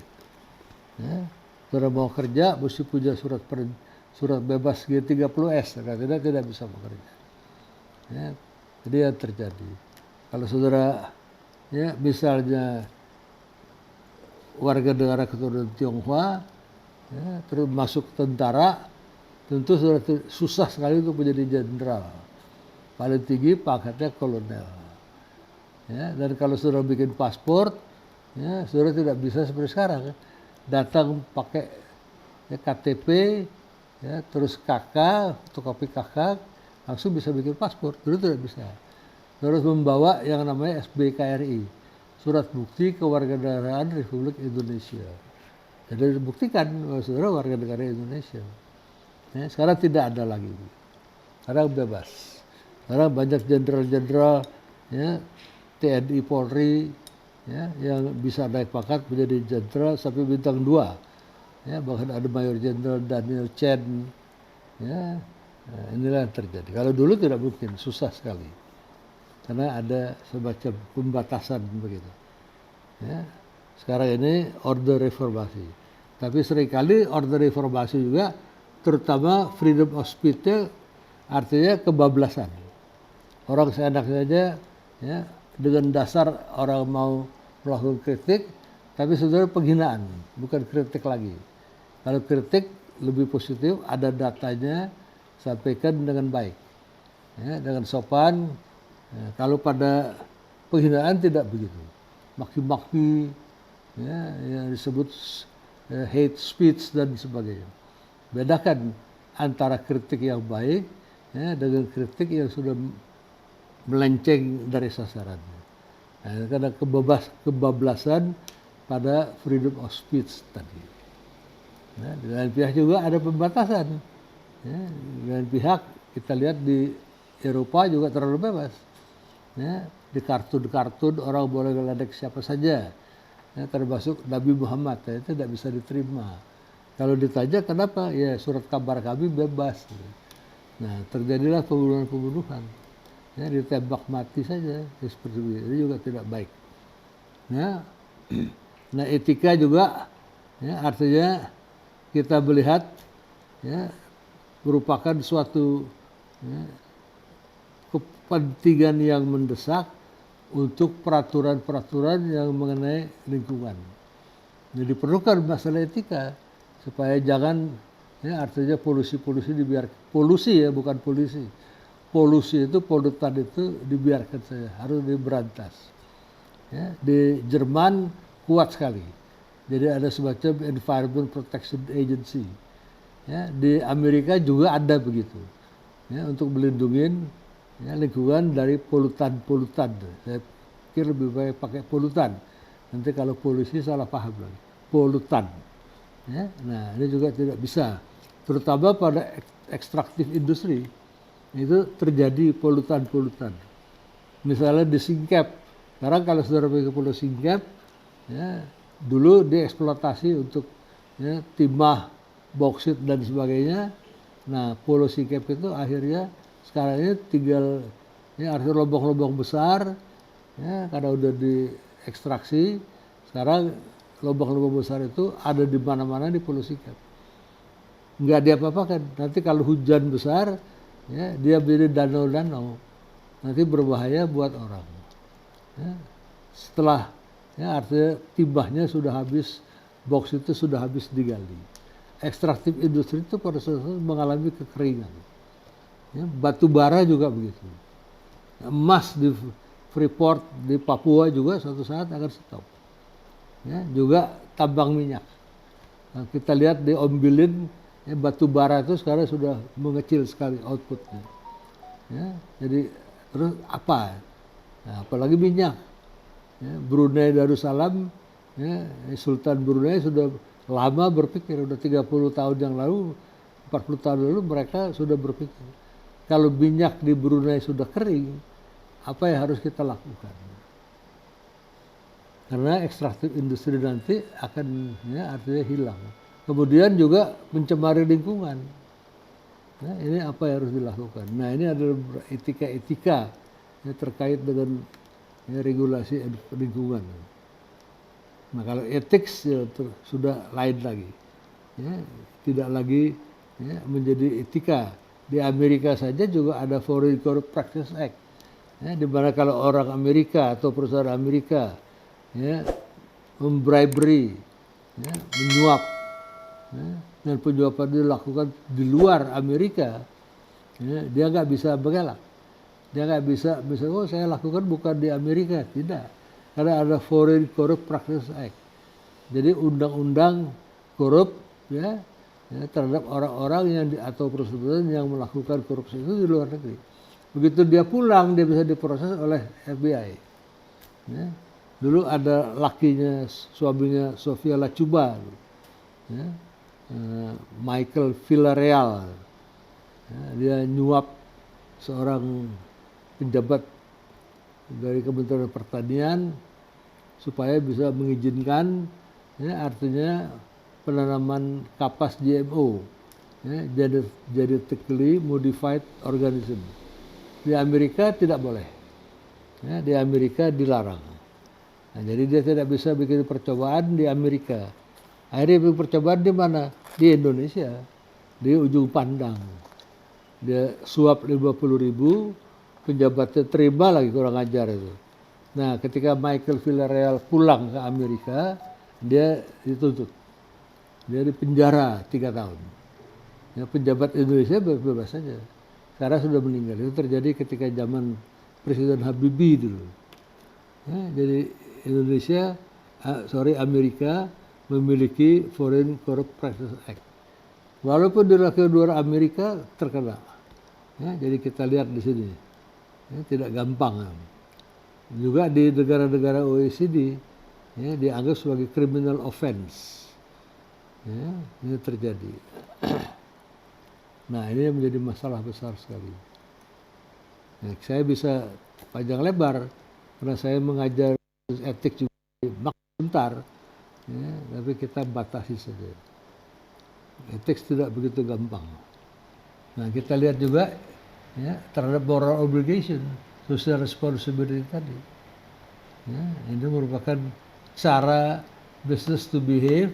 Ya, kalau mau kerja mesti punya surat bebas G30S, tidak bisa bekerja. Ya, jadi yang terjadi. Kalau saudara ya misalnya warga negara keturunan Tionghoa, ya, terus masuk tentara, tentu saudara susah sekali untuk menjadi jenderal. Paling tinggi pangkatnya kolonel. Ya, dan kalau saudara bikin paspor, ya, saudara tidak bisa seperti sekarang. Datang pakai ya, KTP, ya, terus KK, fotokopi KK, langsung bisa bikin paspor. Dulu tidak bisa. Harus membawa yang namanya SBKRI, Surat Bukti Kewarganegaraan Republik Indonesia. Jadi dibuktikan bahwa saudara warga negara Indonesia. Ya, sekarang tidak ada lagi. Sekarang bebas. Sekarang banyak jenderal-jenderal, ya, TNI Polri, ya, yang bisa naik pangkat menjadi jenderal sampai bintang 2. Ya, bahkan ada Mayor Jenderal Daniel Chen. Ya, nah, inilah yang terjadi. Kalau dulu tidak mungkin, susah sekali. Karena ada semacam pembatasan begitu. Ya, sekarang ini order reformasi. Tapi seringkali order reformasi juga, terutama freedom of speech-nya artinya kebablasan. Orang seenak saja, ya, dengan dasar orang mau melakukan kritik, tapi sebenarnya penghinaan, bukan kritik lagi. Kalau kritik lebih positif, ada datanya, sampaikan dengan baik, ya, dengan sopan. Ya, kalau pada penghinaan tidak begitu, maki-maki, ya, yang disebut hate speech dan sebagainya. Bedakan antara kritik yang baik, ya, dengan kritik yang sudah melenceng dari sasaran. Nah, karena kebablasan pada freedom of speech tadi. Nah, di lain pihak juga ada pembatasan. Ya, di lain pihak kita lihat di Eropa juga terlalu bebas. Ya, di kartun-kartun orang boleh meledek siapa saja, ya, termasuk Nabi Muhammad. Ya, itu tidak bisa diterima. Kalau ditanya kenapa, ya surat kabar kami bebas. Nah, terjadilah pembunuhan-pembunuhan. Ya, ditembak mati saja, ya, seperti itu juga tidak baik. Ya. Nah, etika juga, ya, artinya kita melihat, ya, merupakan suatu, ya, kepentingan yang mendesak untuk peraturan-peraturan yang mengenai lingkungan. Jadi diperlukan masalah etika supaya jangan, ya, artinya polusi-polusi dibiarkan. Polusi ya, bukan polisi. Polusi itu, polutan itu dibiarkan saja, harus diberantas. Ya, di Jerman kuat sekali. Jadi ada semacam Environment Protection Agency. Ya, di Amerika juga ada begitu. Ya, untuk melindungi, ya, lingkungan dari polutan-polutan. Saya pikir lebih baik pakai polutan. Nanti kalau polusi salah paham lagi. Polutan. Ya, nah ini juga tidak bisa. Terutama pada ekstraktif industri. itu terjadi polutan-polutan. Misalnya di Singkep, sekarang kalau saudara pergi ke Pulau Singkep, ya, dulu dieksploitasi untuk ya, timah, boksit dan sebagainya. Nah, Pulau Singkep itu akhirnya sekarang ini tinggal ya, artinya lubang-lubang besar, ya, karena udah diekstraksi. Sekarang lubang-lubang besar itu ada di mana-mana di Pulau Singkep. Nggak diapa-apakan. Nanti kalau hujan besar, ya, dia menjadi danau-danau. Nanti berbahaya buat orang. Ya, setelah ya, artinya timahnya sudah habis, box itu sudah habis digali. Ekstraktif industri itu pada suatu saat mengalami kekeringan. Ya, batu bara juga begitu. Emas di Freeport di Papua juga suatu saat akan stop. Ya, juga tambang minyak. Nah, kita lihat di Ombilin, ya, batu bara itu sekarang sudah mengecil sekali outputnya. Ya, jadi terus apa? Nah, apalagi minyak. Ya, Brunei Darussalam, ya, Sultan Brunei sudah lama berpikir, udah 30 tahun yang lalu, 40 tahun lalu mereka sudah berpikir. Kalau minyak di Brunei sudah kering, apa yang harus kita lakukan? Karena ekstraktif industri nanti akan ya, artinya hilang. Kemudian juga mencemari lingkungan. Nah, ini apa yang harus dilakukan? Nah, ini adalah etika-etika ya, terkait dengan ya, regulasi lingkungan. Nah, kalau etik ya, sudah lain lagi. Ya, tidak lagi ya, menjadi etika. Di Amerika saja juga ada Foreign Corrupt Practices Act. Ya, di mana kalau orang Amerika atau perusahaan Amerika ya, membribery, ya, menyuap, ya, dan penyuapan dilakukan di luar Amerika, ya, dia nggak bisa mengelak. Dia nggak bisa, oh saya lakukan bukan di Amerika, tidak. Karena ada Foreign Corrupt Practices Act. Jadi undang-undang korup ya, ya terhadap orang-orang yang atau perusahaan yang melakukan korupsi itu di luar negeri. Begitu dia pulang, dia bisa diproses oleh FBI. Ya. Dulu ada lakinya, suaminya Sofia Lachuba, ya, Michael Villarreal. Ya, dia nyuap seorang penjabat dari Kementerian Pertanian supaya bisa mengizinkan, ya, artinya penanaman kapas GMO, ya, genetically modified organism. Di Amerika tidak boleh, ya, di Amerika dilarang. Nah, jadi dia tidak bisa bikin percobaan di Amerika. Akhirnya bikin percobaan di mana? Di Indonesia, di ujung pandang. Dia suap 50.000, penjabatnya terima lagi, kurang ajar itu. Nah, ketika Michael Villarreal pulang ke Amerika, dia dituntut. Dia dipenjara 3 tahun. Ya, penjabat Indonesia bebas saja. Sekarang sudah meninggal. Itu terjadi ketika zaman Presiden Habibie dulu. Ya, jadi Amerika memiliki Foreign Corrupt Practices Act. Walaupun dilakukan di luar Amerika terkena. Ya, jadi kita lihat di sini, ya, tidak gampang. Juga di negara-negara OECD, ya, dianggap sebagai criminal offense. Ya, ini terjadi. Nah, ini menjadi masalah besar sekali. Nah, saya bisa panjang lebar karena saya mengajar etik juga bentar, ya, tapi kita batasi saja. Etik tidak begitu gampang. Nah, kita lihat juga ya, terhadap moral obligation, social responsibility tadi. Ya, ini merupakan cara business to behave.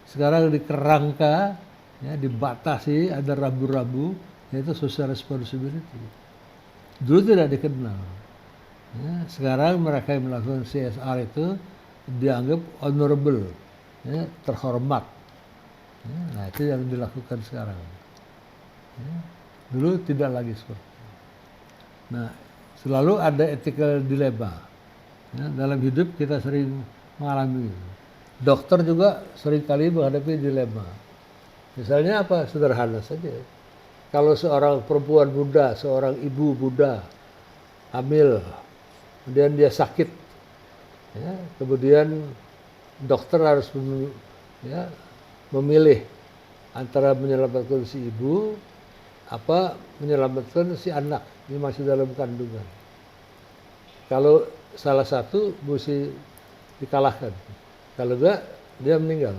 Sekarang dikerangka, ya, dibatasi, ada rambu-rambu, yaitu social responsibility. Dulu tidak dikenal. Ya, sekarang mereka yang melakukan CSR itu dianggap honorable, ya, terhormat. Ya, nah, itu yang dilakukan sekarang. Ya, dulu tidak lagi seperti itu. Nah, selalu ada ethical dilemma. Ya, dalam hidup kita sering mengalami itu. Dokter juga seringkali menghadapi dilema. Misalnya apa? Sederhana saja. Kalau seorang perempuan muda, seorang ibu muda, hamil, kemudian dia sakit, ya, kemudian dokter harus memilih antara menyelamatkan si ibu menyelamatkan si anak yang masih dalam kandungan. Kalau salah satu mesti dikalahkan. Kalau enggak, dia meninggal.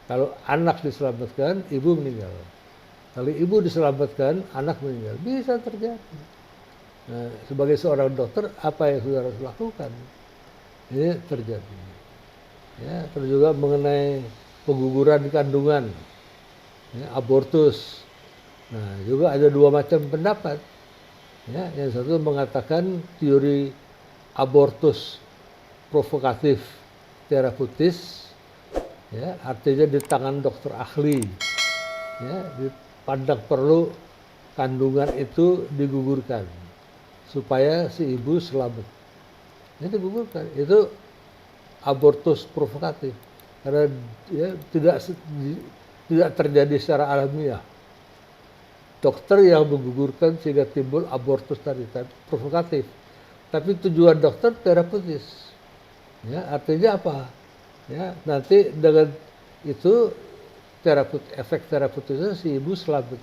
Kalau anak diselamatkan, ibu meninggal. Kalau ibu diselamatkan, anak meninggal. Bisa terjadi. Nah, sebagai seorang dokter, apa yang saudara harus lakukan? Ini terjadi. Ya, terus juga mengenai pengguguran kandungan, ya, abortus. Nah, juga ada dua macam pendapat. Ya, yang satu mengatakan teori abortus provokatif terapeutis, ya, artinya di tangan dokter ahli, ya, dipandang perlu kandungan itu digugurkan supaya si ibu selamat. Ini digugurkan, itu abortus provokatif karena ya, tidak terjadi secara alamiah. Dokter yang menggugurkan sehingga timbul abortus tadi provokatif. Tapi tujuan dokter terapeutis. Ya, artinya apa? Ya, nanti dengan itu efek terapeutisnya si ibu selamat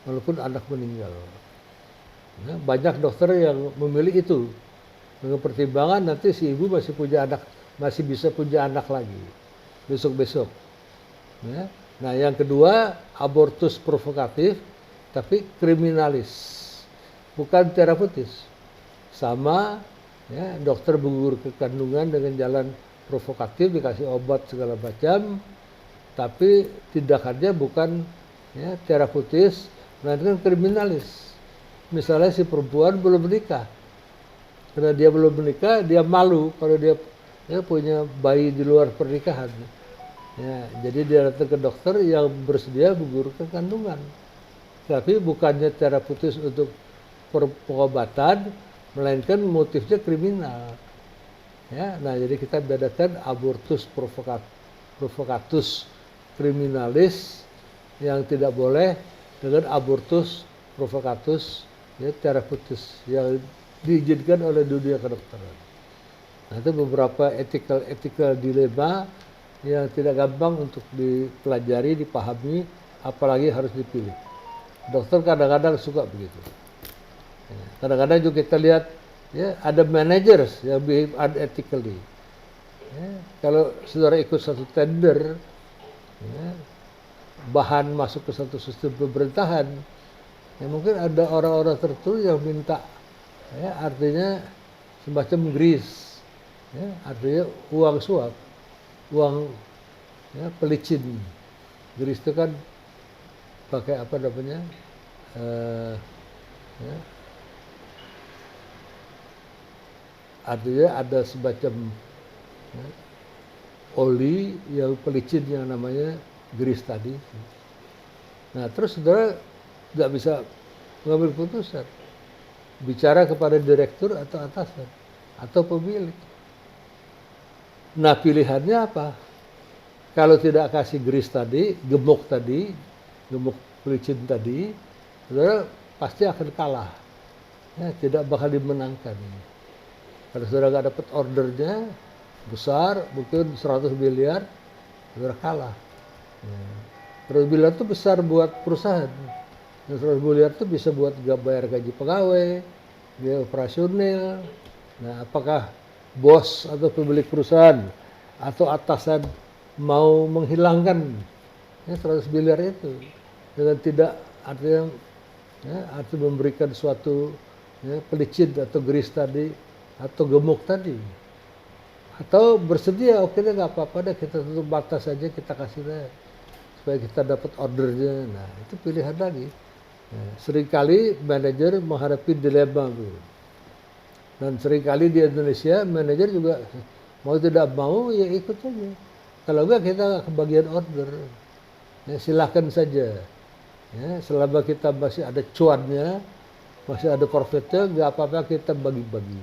walaupun anak meninggal. Ya, banyak dokter yang memilih itu dengan pertimbangan nanti si ibu masih bisa punya anak lagi besok-besok. Ya. Nah, yang kedua abortus provokatif tapi kriminalis, bukan terapeutis. Sama, ya, dokter menggugur kandungan dengan jalan provokatif, dikasih obat segala macam, tapi tindakannya bukan, ya, terapeutis, melainkan kriminalis. Misalnya si perempuan belum menikah, karena dia belum menikah, dia malu kalau dia punya bayi di luar pernikahan. Ya, jadi dia datang ke dokter yang bersedia menggugurkan kandungan. Tapi bukannya terapeutis untuk pengobatan, melainkan motifnya kriminal. Ya, nah jadi kita bedakan abortus provokatus kriminalis yang tidak boleh dengan abortus provokatus, ya, terapeutis yang diizinkan oleh dunia kedokteran. Nah, itu beberapa ethical dilema yang tidak gampang untuk dipelajari, dipahami, apalagi harus dipilih. Dokter kadang-kadang suka begitu. Kadang-kadang juga kita lihat, ya, ada managers yang behave unethically. Ya, kalau saudara ikut satu tender, ya, bahan masuk ke satu sistem pemerintahan, ya mungkin ada orang-orang tertentu yang minta, ya, artinya semacam grease, ya, artinya uang suap, uang, ya, pelicin. Grease itu kan pakai apa namanya, ya, artinya ada semacam, ya, oli yang pelicin yang namanya grease tadi. Nah, terus saudara nggak bisa mengambil putusan, bicara kepada direktur atau atasan atau pemilik. Nah, pilihannya apa? Kalau tidak kasih grease tadi, gemuk pelicin tadi, saudara pasti akan kalah. Ya, tidak bakal dimenangkan. Kalau saudara nggak dapat ordernya besar, mungkin 100 miliar, saudara kalah. Ya. 100 miliar itu besar buat perusahaan. Dan 100 miliar itu bisa buat bayar gaji pegawai, biaya operasional. Nah, apakah bos atau pemilik perusahaan atau atasan mau menghilangkan, ya, 100 miliar itu dengan tidak, artinya, ya, artinya memberikan suatu, ya, pelicin atau grease tadi atau gemuk tadi, atau bersedia, oke deh nggak apa-apa deh kita tutup mata saja, kita kasih deh supaya kita dapat ordernya. Nah, itu pilihan lagi. Nah, seringkali manajer menghadapi dilema itu. Dan seringkali di Indonesia manajer juga mau tidak mau ya ikut saja. Kalau enggak kita kebagian order. Ya, silakan saja. Ya, selama kita masih ada cuannya, masih ada profitnya, nggak apa-apa kita bagi-bagi.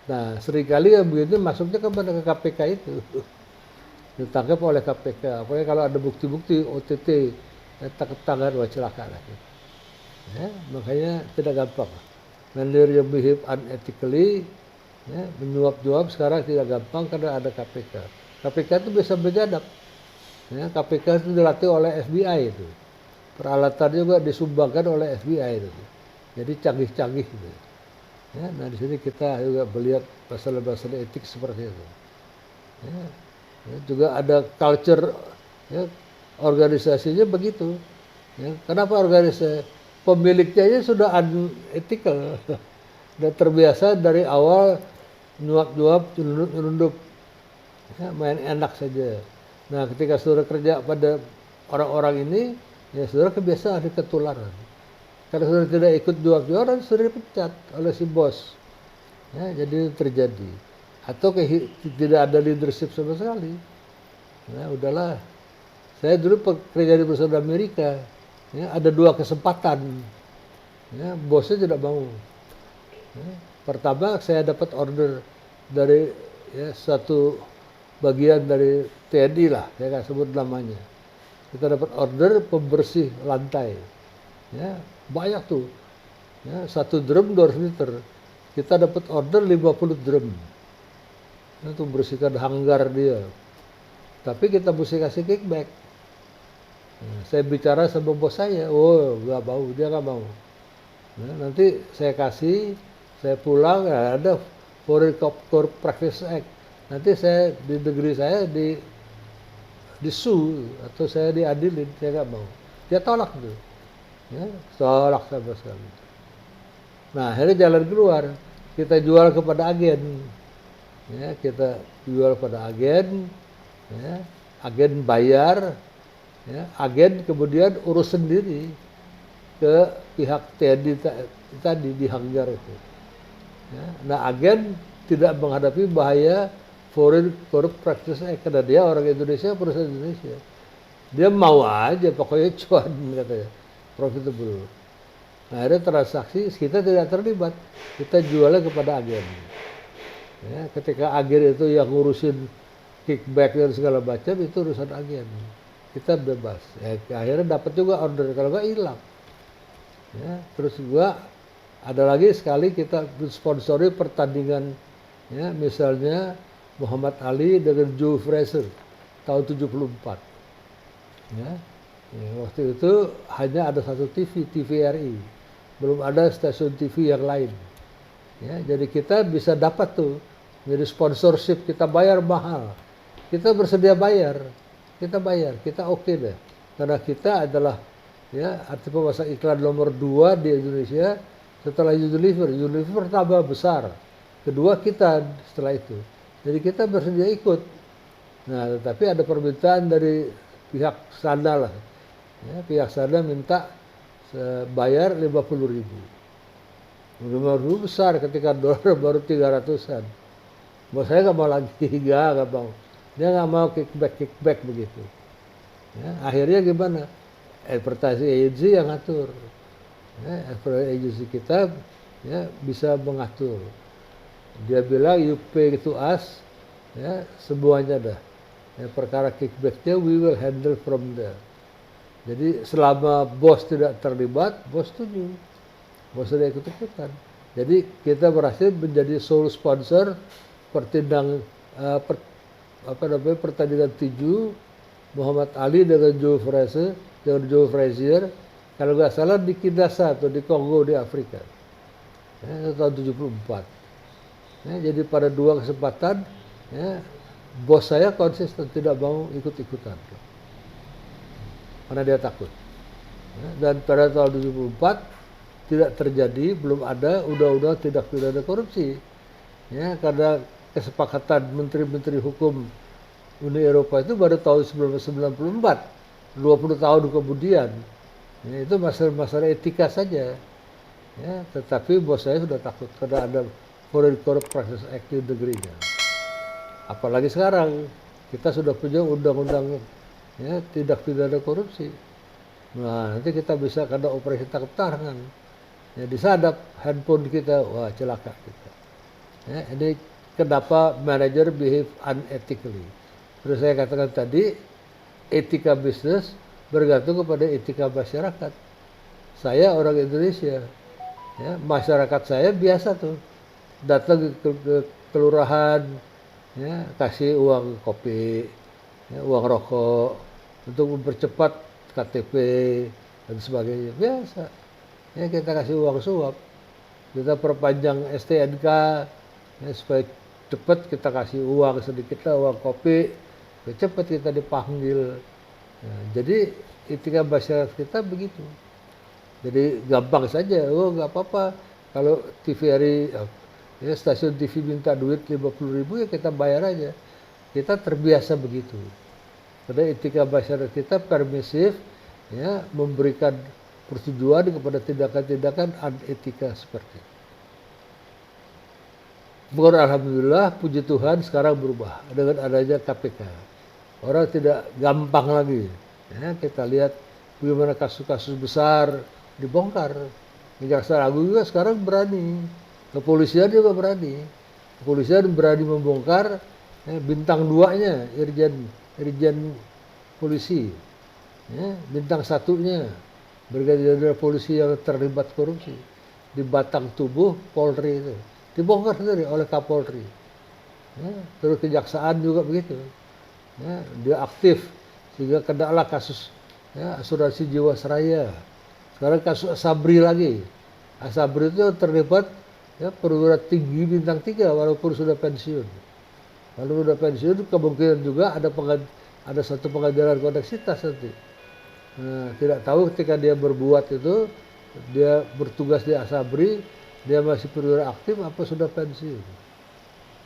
Nah, seringkali yang begitu masuknya kepada KPK itu. Ditangkap oleh KPK. Apalagi kalau ada bukti-bukti OTT, tangkap tangan, wah celaka lah. Ya, makanya tidak gampang. Manajer yang behave unethically, ya, menyuap-nyuap sekarang tidak gampang karena ada KPK. KPK itu bisa berjadap. Ya, KPK itu dilatih oleh FBI itu. peralatan juga disumbangkan oleh FBI itu. Jadi canggih-canggih gitu. Ya, nah di sini kita juga melihat masalah-masalah etik seperti itu. Ya, ya, juga ada culture ya, organisasinya begitu. Ya, kenapa organisasi pemiliknya aja sudah unethical, sudah terbiasa dari awal nyuap-nyuap, nyelundup, ya, main enak saja. Nah, ketika saudara kerja pada orang-orang ini, ya saudara kebiasaan ada ketularan. Kalau saudara tidak ikut jual-jualan, saudara dipecat oleh si bos. Ya, jadi terjadi. Atau tidak ada leadership sama sekali. Nah, udahlah. Saya dulu kerja di perusahaan Amerika. Ya, ada 2 kesempatan. Ya, bosnya tidak mau. Ya, pertama, saya dapat order dari ya, satu bagian dari TNI lah, saya nggak sebut namanya. Kita dapat order pembersih lantai. Ya, banyak tuh. Ya, 1 drum 200 liter. Kita dapat order 50 drum. Itu bersihkan hanggar dia. Tapi kita mesti kasih kickback. Nah, saya bicara sama bos saya, oh nggak mau, dia nggak mau. Nah, nanti saya kasih, saya pulang, ya ada Foreign Corrupt Practice Act. Nanti saya di negeri saya di sue atau saya diadilin, saya nggak mau. Dia tolak tuh, ya, tolak sama sekali. Nah akhirnya jalan keluar, kita jual kepada agen, ya, kita jual pada agen, ya, agen bayar, ya, agen kemudian urus sendiri ke pihak TNI tadi di hanggar itu. Ya, nah agen tidak menghadapi bahaya Foreign Corrupt Practice Act karena dia orang Indonesia, perusahaan Indonesia. Dia mau aja pokoknya cuan katanya, profitable. Nah, akhirnya transaksi kita tidak terlibat, kita jualnya kepada agen. Ya, ketika agen itu yang ngurusin kickback dan segala macam itu urusan agen. Kita bebas. Ya, akhirnya dapat juga order, kalau nggak hilang. Ya, terus juga ada lagi sekali kita sponsori pertandingan, ya, misalnya Muhammad Ali dengan Joe Frazier tahun 74. Ya, ya, waktu itu hanya ada satu TV, TVRI, belum ada stasiun TV yang lain. Ya, jadi kita bisa dapat tuh jadi sponsorship, kita bayar mahal, kita bersedia bayar, kita oke deh, karena kita adalah ya arti pemasang iklan nomor 2 di Indonesia setelah Unilever. Unilever tambah besar, kedua kita setelah itu, jadi kita bersedia ikut. Nah, tetapi ada permintaan dari pihak sana lah, ya, pihak sana minta bayar 50.000. 50.000 besar ketika dolar baru 300-an. Bos saya nggak mau lagi, nggak mau. Dia nggak mau kickback begitu. Ya, akhirnya gimana? Advertising agency yang ngatur. Ya, advertising agency kita ya, bisa mengatur. Dia bilang you pay to us, ya, semuanya dah. Ya, perkara kickbacknya we will handle from there. Jadi selama bos tidak terlibat, bos setuju. Bos tidak ikut-ikutan. Jadi kita berhasil menjadi sole sponsor pertandingan tinju Muhammad Ali dengan Joe Frazier, kalau nggak salah di Kinshasa atau di Kongo di Afrika, ya, tahun 74. Ya, jadi pada 2 kesempatan, ya, bos saya konsisten tidak mau ikut-ikutan karena dia takut. Ya, dan pada tahun 74 tidak terjadi, belum ada undang-undang tindak pidana korupsi. Ya, karena kesepakatan menteri-menteri hukum Uni Eropa itu baru tahun 1994, 20 tahun kemudian. Ya, itu masalah etika saja. Ya, tetapi bos saya sudah takut karena ada Foreign Corrupt Practices Act di negerinya. Apalagi sekarang kita sudah punya undang-undang, ya, tindak pidana korupsi. Nah, nanti kita bisa karena operasi tangkap tangan, ya, disadap handphone kita, wah celaka kita. Ya, ini kenapa manajer behave unethically. Terus saya katakan tadi, etika bisnis bergantung kepada etika masyarakat. Saya orang Indonesia, ya, masyarakat saya biasa tuh datang ke kelurahan, ya, kasih uang kopi, ya, uang rokok untuk mempercepat KTP, dan sebagainya. Biasa. Ya kita kasih uang suap, kita perpanjang STNK, ya, supaya cepat kita kasih uang sedikit lah, uang kopi, supaya cepat kita dipanggil. Nah, jadi etika masyarakat kita begitu. Jadi gampang saja, oh nggak apa-apa kalau TVRI, ya stasiun TV minta duit 50.000 ya kita bayar aja. Kita terbiasa begitu. Karena etika masyarakat kita permisif, ya memberikan persetujuan kepada tindakan-tindakan unetika seperti itu. Bukan alhamdulillah, puji Tuhan sekarang berubah dengan adanya KPK. Orang tidak gampang lagi. Ya, kita lihat bagaimana kasus-kasus besar dibongkar. Kejaksaan Agung juga sekarang berani, kepolisian juga berani. Kepolisian berani membongkar bintang 2-nya, Irjen Polisi, ya, bintang 1-nya, Brigadir Polisi yang terlibat korupsi di batang tubuh Polri itu. Dibongkar sendiri oleh Kapolri. Ya, terus kejaksaan juga begitu. Ya, dia aktif sehingga kenalah kasus, ya, asuransi Jiwasraya. Sekarang kasus Asabri lagi. Asabri itu terlibat, ya, perwira tinggi bintang 3 walaupun sudah pensiun. Kalau sudah pensiun kemungkinan juga ada satu pengadilan koneksitas nanti. Nah, tidak tahu ketika dia berbuat itu, dia bertugas di Asabri, dia masih perwira aktif apa sudah pensiun.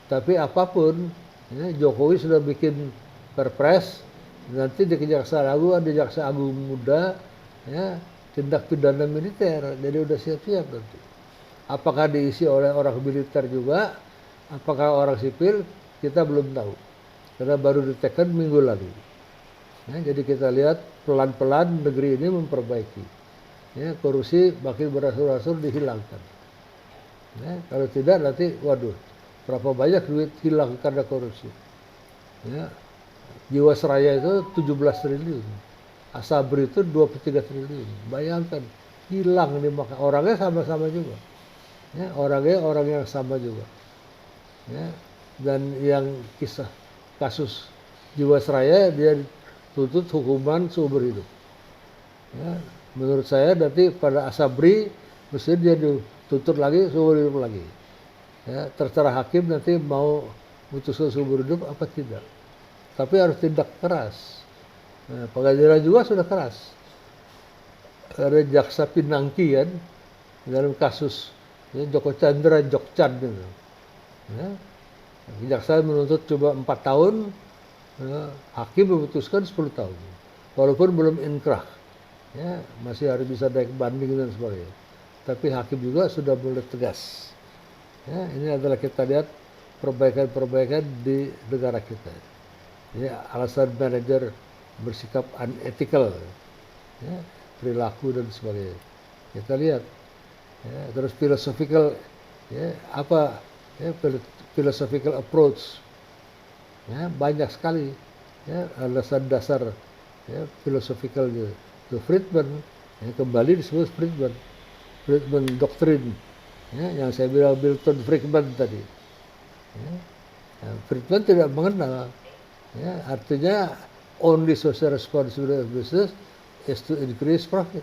Tapi apapun, ya, Jokowi sudah bikin perpres, nanti di Kejaksaan Agung ada Jaksa Agung Muda, ya, tindak pidana militer, jadi udah siap-siap nanti. Apakah diisi oleh orang militer juga, apakah orang sipil, kita belum tahu. Karena baru diteken minggu lalu. Ya, jadi kita lihat pelan-pelan negeri ini memperbaiki. Ya, korupsi makin berangsur-angsur dihilangkan. Ya, kalau tidak nanti, waduh, berapa banyak duit hilang karena korupsi. Ya, Jiwasraya itu 17 triliun. Asabri itu 23 triliun. Bayangkan, hilang nih, maka orangnya sama-sama juga. Ya, orangnya orang yang sama juga. Ya, dan yang kasus Jiwasraya dia dituntut hukuman seumur hidup. Ya, menurut saya nanti pada Asabri mesti dia dituntut lagi seumur hidup lagi. Ya, terserah hakim nanti mau putuskan seumur hidup apa tidak. Tapi harus tindak keras. Nah, pengadilan juga sudah keras. Ada jaksa Pinangki kan dalam kasus, ya, Joko Chandra Jokchan gitu. Ya, kejaksaan menuntut cuma 4 tahun, ya, hakim memutuskan 10 tahun. Walaupun belum inkrah, ya, masih harus bisa naik banding dan sebagainya. Tapi hakim juga sudah mulai tegas. Ya, ini adalah kita lihat perbaikan-perbaikan di negara kita. Ya, alasan manajer bersikap unethical, ya, perilaku dan sebagainya. Kita lihat, ya, terus philosophical, ya, apa, ya, philosophical approach, ya, banyak sekali, ya, alasan dasar, ya, philosophical itu Friedman, ya, kembali disebut Friedman Doctrine, ya, yang saya bilang Milton Friedman tadi. Ya, Friedman tidak mengenal, ya, artinya only social responsibility of business is to increase profit.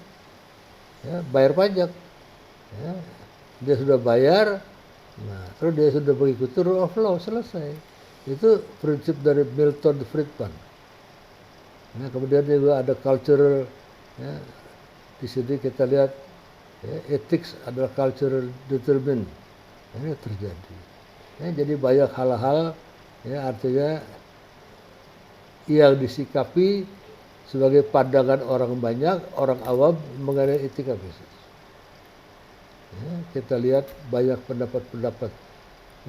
Ya, bayar pajak. Ya, dia sudah bayar, nah, terus dia sudah mengikuti rule of law, selesai. Itu prinsip dari Milton Friedman. Nah, kemudian juga ada cultural, ya, di sini kita lihat, ya, ethics adalah cultural determined. Ini terjadi. Ya, jadi banyak hal-hal, ya, artinya yang disikapi sebagai pandangan orang banyak, orang awam mengenai etika bisnis. Ya, kita lihat banyak pendapat-pendapat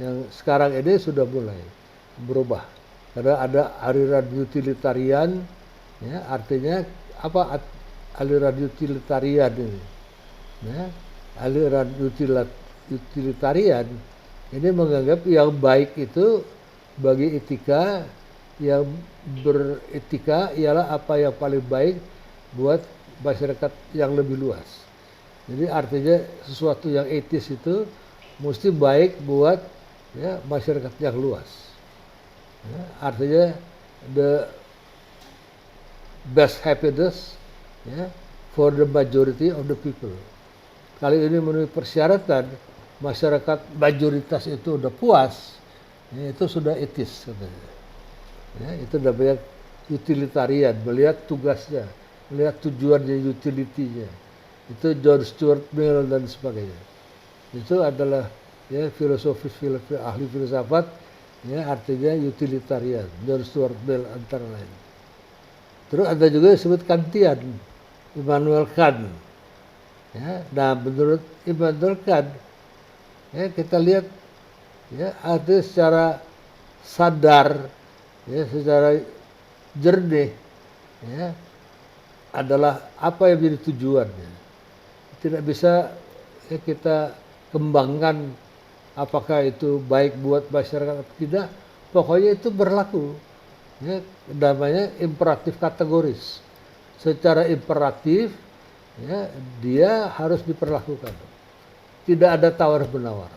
yang sekarang ini sudah mulai berubah. Karena ada aliran utilitarian, ya, artinya apa aliran utilitarian ini? Ya, aliran utilitarian ini menganggap yang baik itu bagi etika, yang beretika ialah apa yang paling baik buat masyarakat yang lebih luas. Jadi artinya sesuatu yang etis itu mesti baik buat, ya, masyarakat yang luas. Ya, artinya the best happiness, ya, for the majority of the people. Kali ini memenuhi persyaratan, masyarakat mayoritas itu udah puas, ya, itu sudah etis katanya. Ya, itu namanya utilitarian, melihat tugasnya, melihat tujuannya, utility-nya. Itu John Stuart Mill dan sebagainya. Itu adalah ya ahli filsafat, ya, artinya utilitarian. John Stuart Mill antara lain. Terus ada juga yang disebut Kantian, Immanuel Kant. Ya, nah menurut Immanuel Kant, ya, kita lihat ya ada secara sadar, ya, secara jernih, ya, adalah apa yang menjadi tujuannya. Tidak bisa ya, kita kembangkan apakah itu baik buat masyarakat atau tidak. Pokoknya itu berlaku. Ya, namanya imperatif kategoris. Secara imperatif, ya, dia harus diperlakukan. Tidak ada tawar-menawar.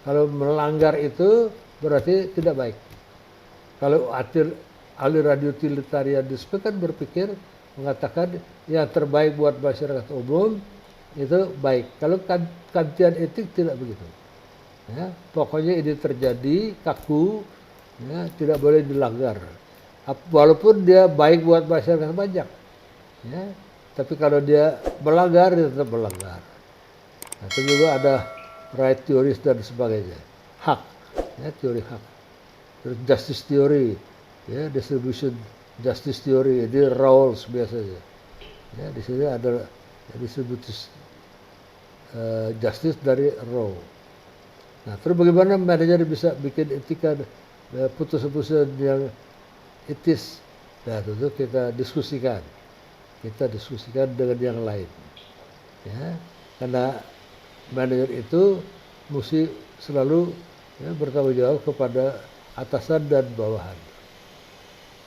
Kalau melanggar itu berarti tidak baik. Kalau aliran utilitarianisme kan berpikir mengatakan yang terbaik buat masyarakat umum itu baik. Kalau Kantian etik tidak begitu. Ya, pokoknya ini terjadi kaku, ya, tidak boleh dilanggar. Walaupun dia baik buat masyarakat banyak, ya, tapi kalau dia melanggar, dia tetap melanggar. Nah, itu juga ada right theories dan sebagainya, hak, ya, teori hak. Terus justice theory, ya, distribution justice theory, ini Rawls biasanya. Ya, di sini ada distributive justice dari Rawls. Nah, terus bagaimana manajer bisa bikin etika putusan-putusan yang etis? Nah, tentu kita diskusikan dengan yang lain. Ya, karena manajer itu mesti selalu ya, bertanggung jawab kepada atasan dan bawahan.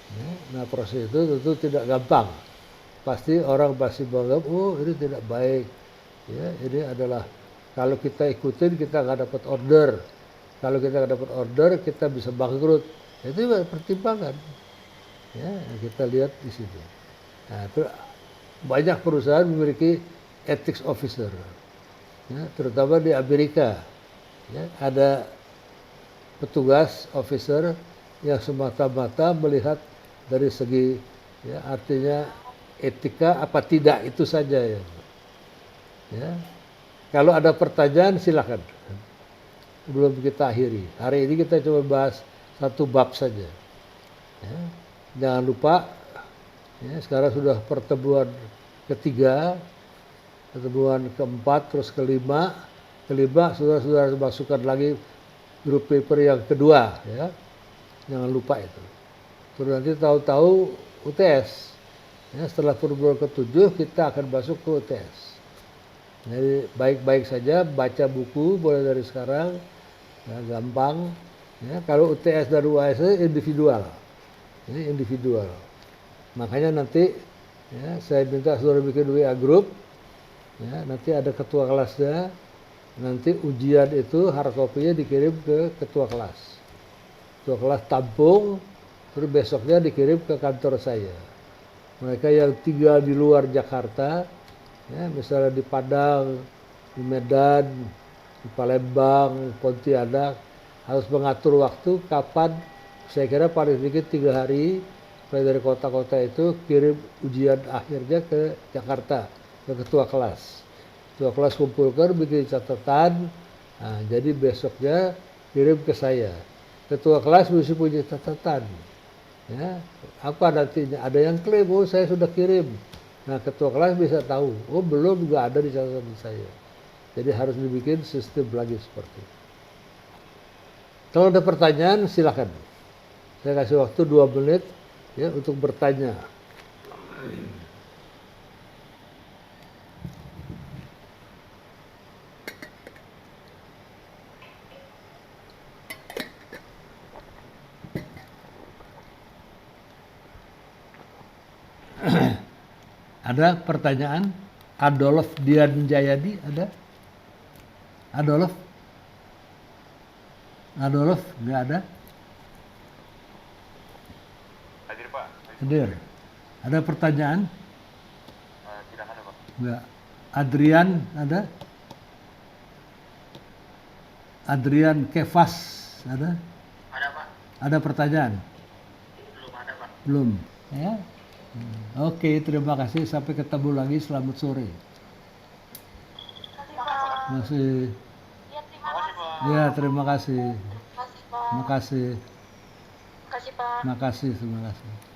Ya, nah proses itu tentu tidak gampang. Pasti orang pasti menganggap, oh ini tidak baik. Ya, ini adalah kalau kita ikutin kita nggak dapat order. Kalau kita nggak dapat order kita bisa bangkrut. Itu pertimbangan. Ya, kita lihat di situ. Nah, banyak perusahaan memiliki ethics officer. Ya, terutama di Amerika. Ya, ada petugas officer yang semata-mata melihat dari segi ya, artinya etika apa tidak itu saja ya. Ya. Kalau ada pertanyaan silakan. Belum kita akhiri. Hari ini kita coba bahas satu bab saja. Ya. Jangan lupa ya, sekarang sudah pertemuan ketiga, pertemuan keempat, terus kelima sudah masukkan lagi grup paper yang kedua ya. Jangan lupa itu. Terus nanti tahu-tahu UTS. Ya, setelah pertemuan ketujuh kita akan masuk ke UTS. Jadi baik-baik saja baca buku boleh dari sekarang, ya, gampang. Ya, kalau UTS dan UAS individual, ini individual. Makanya nanti ya, saya minta saudara bikin WA group. Ya, nanti ada ketua kelasnya. Nanti ujian itu hard copy-nya dikirim ke ketua kelas. Ketua kelas tampung, terus besoknya dikirim ke kantor saya. Mereka yang tinggal di luar Jakarta, ya, misalnya di Padang, di Medan, di Palembang, Pontianak, harus mengatur waktu kapan, saya kira paling sedikit 3 hari, mulai dari kota-kota itu kirim ujian akhirnya ke Jakarta, ke ketua kelas. Ketua kelas kumpulkan, bikin catatan, nah, jadi besoknya kirim ke saya. Ketua kelas mesti punya catatan. Ya, apa nantinya? Ada yang klaim, oh saya sudah kirim. Nah, ketua kelas bisa tahu, oh belum juga ada di catatan saya. Jadi harus dibikin sistem lagi seperti itu. Kalau ada pertanyaan silakan. Saya kasih waktu 2 menit ya untuk bertanya. Ada pertanyaan? Adolf Dian Jayadi ada? Adolf? Adolf nggak ada? Hadir Pak. Hadir. Ada pertanyaan? Tidak ada Pak. Enggak. Adrian ada? Adrian Kefas ada? Ada Pak. Ada pertanyaan? Belum ada Pak. Belum. Ya. Oke, terima kasih. Sampai ketemu lagi. Selamat sore. Masih. Ya, terima kasih. Makasih, Pak. Makasih. Makasih, Pak. Makasih, terima kasih.